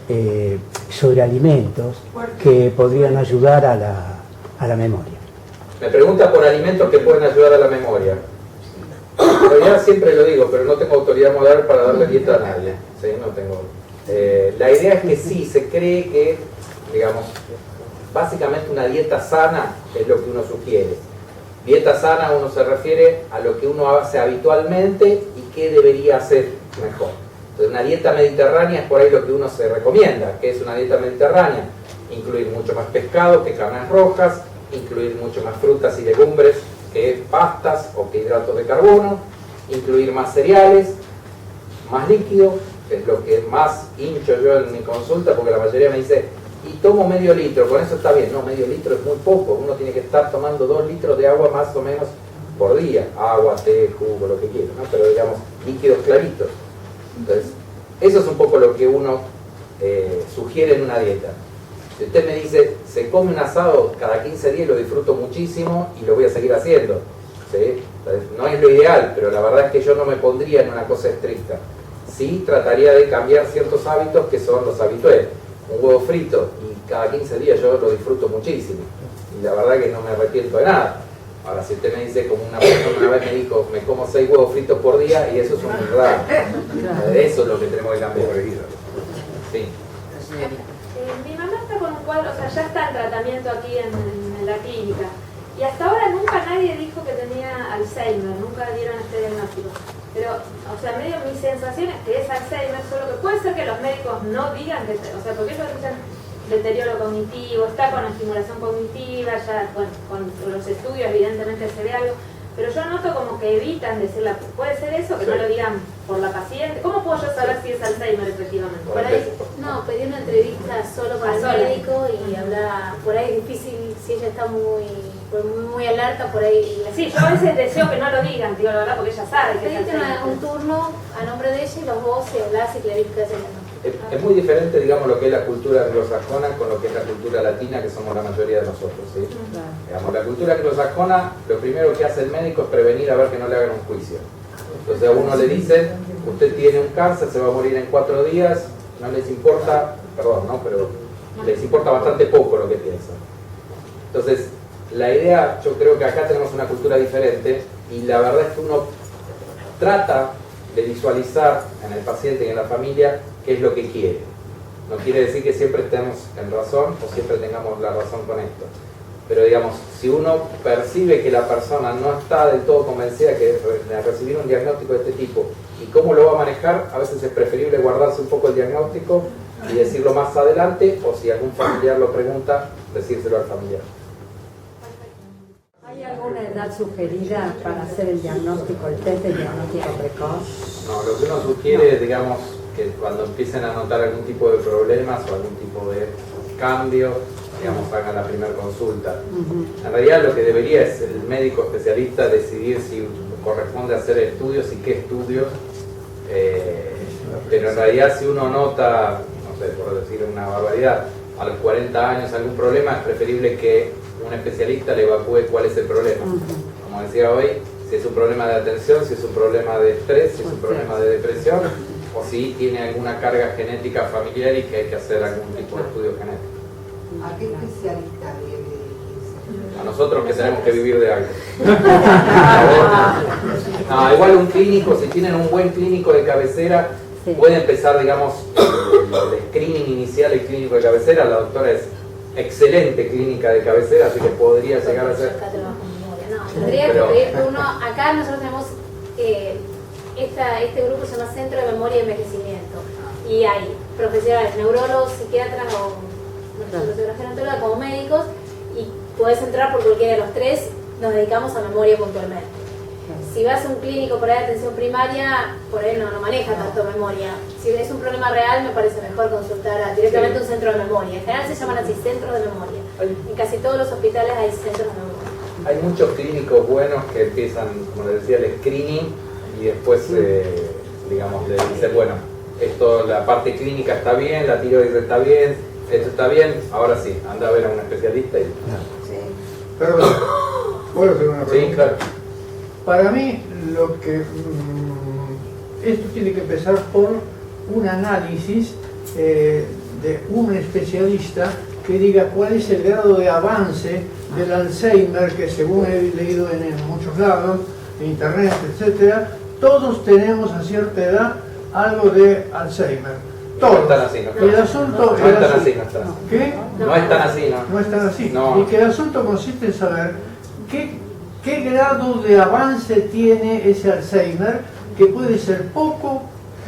sobre alimentos que podrían ayudar a la memoria. Me pregunta por alimentos que pueden ayudar a la memoria. En realidad siempre lo digo, pero no tengo autoridad moral para darle dieta a nadie. ¿Sí? No tengo. La idea es que sí, se cree que, digamos, básicamente una dieta sana es lo que uno sugiere. Dieta sana uno se refiere a lo que uno hace habitualmente y qué debería hacer mejor. Entonces una dieta mediterránea es por ahí lo que uno se recomienda. ¿Qué es una dieta mediterránea? Incluir mucho más pescado que carnes rojas, incluir mucho más frutas y legumbres que pastas o que hidratos de carbono, incluir más cereales, más líquido, que es lo que más hincho yo en mi consulta, porque la mayoría me dice, y tomo medio litro, con eso está bien. No, medio litro es muy poco, uno tiene que estar tomando 2 litros de agua más o menos por día, agua, té, jugo, lo que quiera, ¿no? Pero digamos, líquidos claritos. Entonces, eso es un poco lo que uno sugiere en una dieta. Si usted me dice, se come un asado cada 15 días, lo disfruto muchísimo y lo voy a seguir haciendo, ¿sí? Entonces, no es lo ideal, pero la verdad es que yo no me pondría en una cosa estricta. Sí trataría de cambiar ciertos hábitos que son los habituales. Un huevo frito y cada 15 días yo lo disfruto muchísimo y la verdad que no me arrepiento de nada. Ahora, si usted me dice, como una persona una vez me dijo, me como 6 huevos fritos por día, y eso es una verdad. Eso es lo que tenemos que cambiar. Sí. Mi mamá está con un cuadro, o sea, ya está en tratamiento aquí en la clínica. Y hasta ahora nunca nadie dijo que tenía Alzheimer, nunca dieron este diagnóstico. Pero, o sea, medio mi sensación es que es Alzheimer, solo que puede ser que los médicos no digan que, o sea, porque ellos dicen deterioro cognitivo, está con estimulación cognitiva, ya, bueno, con los estudios evidentemente se ve algo, pero yo noto como que evitan decirla, puede ser eso, que no lo digan por la paciente. ¿Cómo puedo yo saber si es Alzheimer efectivamente? Por ahí, no, pedí una entrevista solo para el médico y hablar, por ahí es difícil si ella está muy fue muy alerta por ahí. Sí, yo a veces deseo que no lo digan, digo la verdad, porque ella sabe que Pediste un turno a nombre de ella y los vos hablás y clarificás el tema. Es muy diferente, digamos, lo que es la cultura anglosajona con lo que es la cultura latina, que somos la mayoría de nosotros, ¿sí? Digamos, la cultura anglosajona, lo primero que hace el médico es prevenir a ver que no le hagan un juicio. Entonces a uno le dicen, usted tiene un cáncer, se va a morir en 4 días, no les importa, perdón, ¿no? Pero les importa bastante poco lo que piensan. Entonces, la idea, yo creo que acá tenemos una cultura diferente y la verdad es que uno trata de visualizar en el paciente y en la familia qué es lo que quiere. No quiere decir que siempre estemos en razón o siempre tengamos la razón con esto. Pero digamos, si uno percibe que la persona no está del todo convencida de recibir un diagnóstico de este tipo y cómo lo va a manejar, a veces es preferible guardarse un poco el diagnóstico y decirlo más adelante, o si algún familiar lo pregunta, decírselo al familiar. ¿Hay alguna edad sugerida para hacer el diagnóstico, el test de diagnóstico precoz? No, lo que uno sugiere es, digamos, que cuando empiecen a notar algún tipo de problemas o algún tipo de cambio, digamos, hagan la primera consulta. En realidad lo que debería es el médico especialista decidir si corresponde hacer estudios y qué estudios, pero en realidad si uno nota, no sé, por decir una barbaridad, a los 40 años algún problema, es preferible que un especialista le evacúe cuál es el problema. Como decía hoy, si es un problema de atención, si es un problema de estrés, si es un problema de depresión, o si tiene alguna carga genética familiar y que hay que hacer algún tipo de estudio genético. ¿A qué especialista habría que dirigirse? A nosotros que tenemos que vivir de algo. No, igual un clínico, si tienen un buen clínico de cabecera, puede empezar, digamos, el screening inicial, el clínico de cabecera. La doctora es excelente clínica de cabecera, así que podría llegar a ser. Tendría que pedir turno. Acá nosotros tenemos este grupo se llama Centro de Memoria y Envejecimiento, y hay profesionales, neurólogos, psiquiatras o gerontólogos como médicos, y puedes entrar por cualquiera de los tres. Nos dedicamos a memoria puntualmente. Si vas a un clínico por ahí de atención primaria, por ahí no maneja tanto memoria. Si es un problema real, me parece mejor consultar directamente a un centro de memoria. En general se llaman así, centros de memoria. En casi todos los hospitales hay centros de memoria. Hay muchos clínicos buenos que empiezan, como les decía, el screening y después, digamos, le dicen, bueno, esto, la parte clínica está bien, la tiroides está bien, esto está bien, ahora sí, anda a ver a un especialista y... Perdón, ¿puedo hacer una pregunta? Sí, claro. Para mí, lo que esto tiene que empezar por un análisis de un especialista que diga cuál es el grado de avance del Alzheimer, que según he leído en muchos lados, en internet, etcétera, todos tenemos a cierta edad algo de Alzheimer. Todos. No están así, no. El asunto no están así, no están así. ¿Qué? No están así, no. No están así. No. Y que el asunto consiste en saber qué grado de avance tiene ese Alzheimer, que puede ser poco,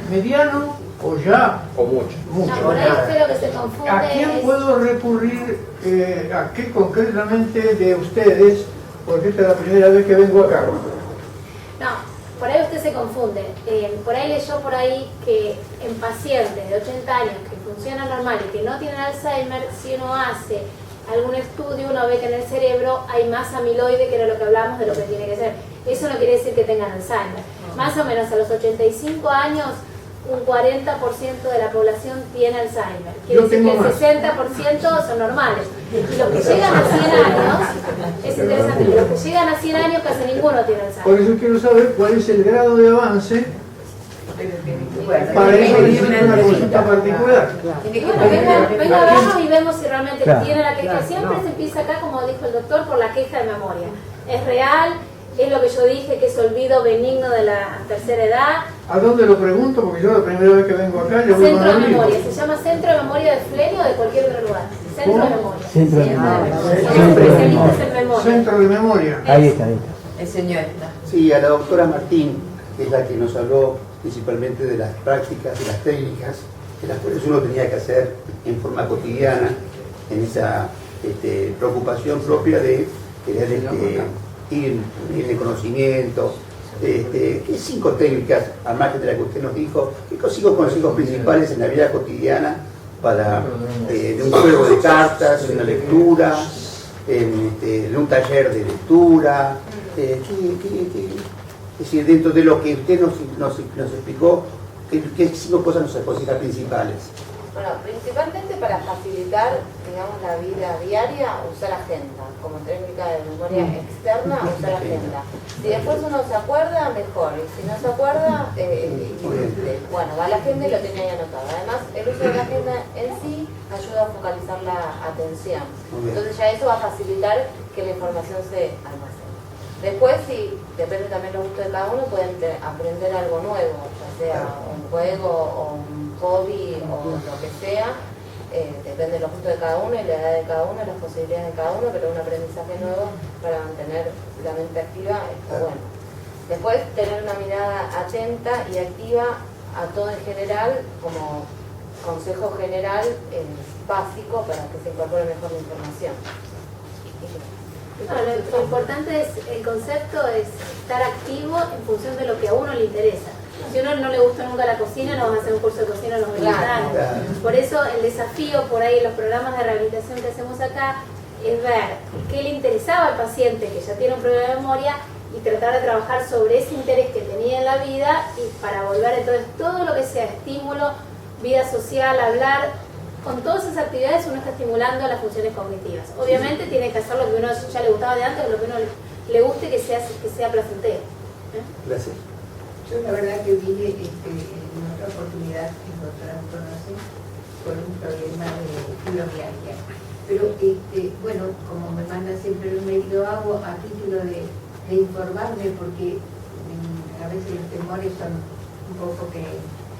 mediano o ya. O mucho. No, por ahí usted lo que se confunde. ¿A quién puedo recurrir? ¿A qué concretamente de ustedes? Porque esta es la primera vez que vengo acá. No, por ahí usted se confunde. Por ahí leyó por ahí que en pacientes de 80 años que funcionan normal y que no tienen Alzheimer, si uno hace algún estudio, uno ve que en el cerebro hay más amiloide, que era lo que hablamos de lo que tiene que ser. Eso no quiere decir que tengan Alzheimer. Más o menos a los 85 años, un 40% de la población tiene Alzheimer. Quiere decir que el 60% son normales. Y los que llegan a 100 años, es interesante, que los que llegan a 100 años casi ninguno tiene Alzheimer. Por eso quiero saber cuál es el grado de avance. Para eso necesito una consulta particular. Bueno, venga abajo y vemos si realmente tiene la queja. Siempre se empieza acá, como dijo el doctor, por la queja de memoria. Es real, es lo que yo dije, que es olvido benigno de la tercera edad. ¿A dónde lo pregunto? Porque yo la primera vez que vengo acá, yo voy Centro con de el memoria, se llama Centro de Memoria de Flerio o de cualquier otro lugar. Centro de memoria. Centro de memoria. Especialistas en memoria. Centro de memoria. Ahí está, ahí está. El señor está. Sí, a la doctora Martín, que es la que nos habló principalmente de las prácticas, de las técnicas, de las cuales uno tenía que hacer en forma cotidiana, en esa preocupación propia de querer ir de conocimiento. ¿Qué 5 técnicas, al margen de la que usted nos dijo, qué 5 consejos principales en la vida cotidiana para de un juego de cartas, una lectura, en un taller de lectura. Es decir, dentro de lo que usted nos explicó, ¿qué 5 cosas nos considera principales? Bueno, principalmente para facilitar, digamos, la vida diaria, usar agenda. Como técnica de memoria externa, usar agenda. Si después uno se acuerda, mejor. Y si no se acuerda, bueno, va a la agenda y lo tiene ahí anotado. Además, el uso de la agenda en sí ayuda a focalizar la atención. Entonces ya eso va a facilitar que la información se almacene. Después, si depende también de los gustos de cada uno, pueden aprender algo nuevo, ya sea un juego o un hobby o lo que sea. Depende de los gustos de cada uno y la edad de cada uno, las posibilidades de cada uno, pero un aprendizaje nuevo para mantener la mente activa está bueno. Después, tener una mirada atenta y activa a todo en general, como consejo general básico para que se incorpore mejor la información. Lo importante es, el concepto es estar activo en función de lo que a uno le interesa. Si a uno no le gusta nunca la cocina, no vas a hacer un curso de cocina a los 20 años. Por eso el desafío por ahí en los programas de rehabilitación que hacemos acá es ver qué le interesaba al paciente que ya tiene un problema de memoria y tratar de trabajar sobre ese interés que tenía en la vida y para volver entonces todo lo que sea estímulo, vida social, hablar. Con todas esas actividades uno está estimulando las funciones cognitivas. Obviamente tiene que hacer lo que uno ya le gustaba de antes, lo que uno le guste que sea placentero. Gracias. Yo la verdad que vine en otra oportunidad en doctora con un problema de fibromialgia. Pero bueno, como me manda siempre el médico, hago a título de informarme porque a veces los temores son un poco que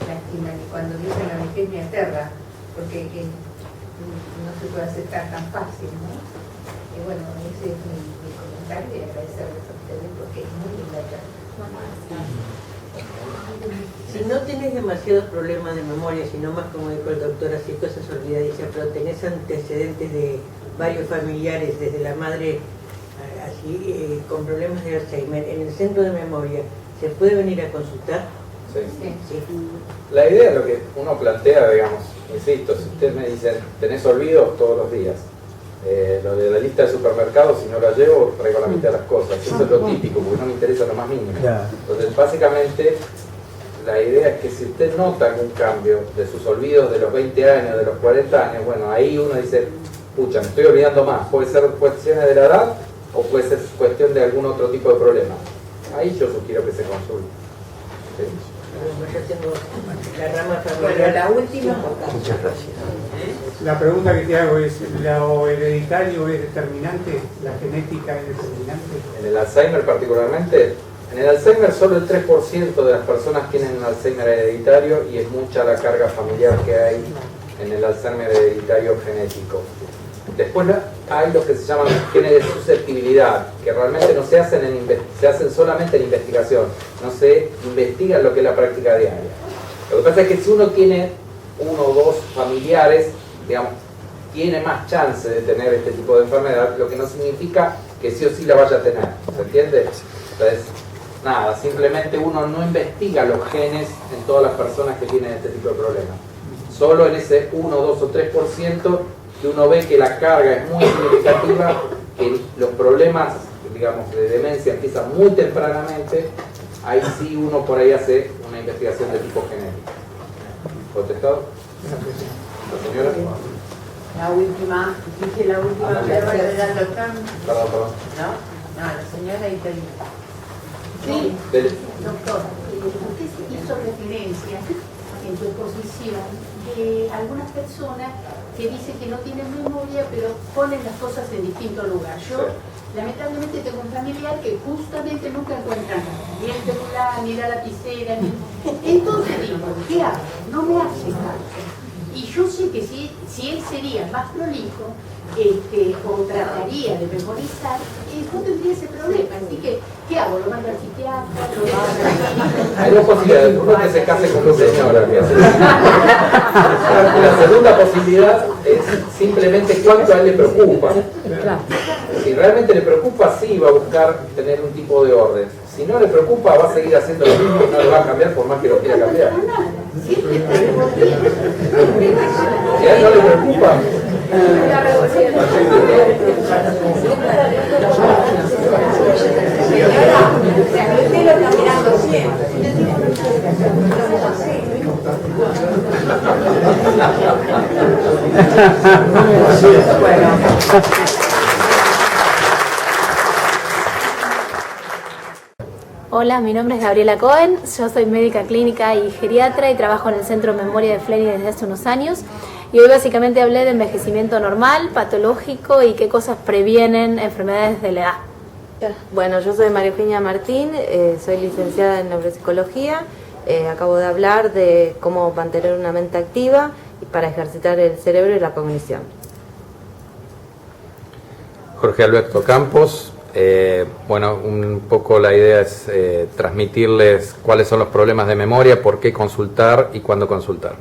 lastiman y cuando dicen la vejez me aterra. Porque no se puede aceptar tan fácil, ¿no? Y bueno, ese es mi comentario y agradecerles a ustedes porque es muy linda Si no tenés demasiados problemas de memoria, sino más como dijo el doctor, así cosas olvidadizas, pero tenés antecedentes de varios familiares, desde la madre así, con problemas de Alzheimer, en el centro de memoria, ¿se puede venir a consultar? Sí. La idea es lo que uno plantea, digamos, insisto, si ustedes me dicen, tenés olvidos todos los días, lo de la lista de supermercados, si no la llevo, traigo la mitad de las cosas, eso es lo típico, porque no me interesa lo más mínimo. Entonces, básicamente, la idea es que si usted nota algún cambio de sus olvidos de los 20 años, de los 40 años, bueno, ahí uno dice, pucha, me estoy olvidando más, puede ser cuestiones de la edad o puede ser cuestión de algún otro tipo de problema. Ahí yo sugiero que se consulte. ¿Sí? Yo tengo la rama familiar. La última. Muchas gracias. La pregunta que te hago es, ¿lo hereditario es determinante? ¿La genética es determinante? En el Alzheimer particularmente, en el Alzheimer solo el 3% de las personas tienen un Alzheimer hereditario y es mucha la carga familiar que hay en el Alzheimer hereditario genético. Después hay los que se llaman genes de susceptibilidad, que realmente no se hacen, se hacen solamente en investigación, no se investiga lo que es la práctica diaria. Lo que pasa es que si uno tiene 1 o 2 familiares, digamos, tiene más chance de tener este tipo de enfermedad, lo que no significa que sí o sí la vaya a tener, ¿se entiende? Entonces, nada, simplemente uno no investiga los genes en todas las personas que tienen este tipo de problemas. Solo en ese 1, 2 o 3% que uno ve que la carga es muy significativa, que los problemas, digamos, de demencia empiezan muy tempranamente, ahí sí uno por ahí hace una investigación de tipo genético. ¿Contestado? ¿La señora? La última, dije la última, pero al doctor. Perdón. No, la señora italiana. Sí, Del... doctor, usted hizo referencia en su exposición de algunas personas que dicen que no tienen memoria, pero ponen las cosas en distintos lugares. Yo, lamentablemente, tengo un familiar que justamente nunca encuentra ni el celular, ni la lapicera, ni... Entonces digo, ¿qué hago? No me hace caso. Y yo sé que si él sería más prolijo, o trataría de memorizar, no tendría ese problema. Así que, ¿qué hago? ¿Lo mando al psiquiatra? Hay dos posibilidades. Uno, que se case con una señora que hace. La segunda posibilidad es simplemente cuánto a él le preocupa. Si realmente le preocupa, sí va a buscar tener un tipo de orden. Si no le preocupa, va a seguir haciendo lo mismo y no lo va a cambiar por más que lo quiera cambiar. Siempre tenemos tiempo. Si a él no le preocupa. Usted lo está mirando siempre. Hola, mi nombre es Gabriela Cohen, yo soy médica clínica y geriatra y trabajo en el Centro Memoria de Fleni desde hace unos años. Y hoy básicamente hablé de envejecimiento normal, patológico y qué cosas previenen enfermedades de la edad. Bueno, yo soy María Eugenia Martín, soy licenciada en neuropsicología. Acabo de hablar de cómo mantener una mente activa para ejercitar el cerebro y la cognición. Jorge Alberto Campos. Bueno, un poco la idea es transmitirles cuáles son los problemas de memoria, por qué consultar y cuándo consultar.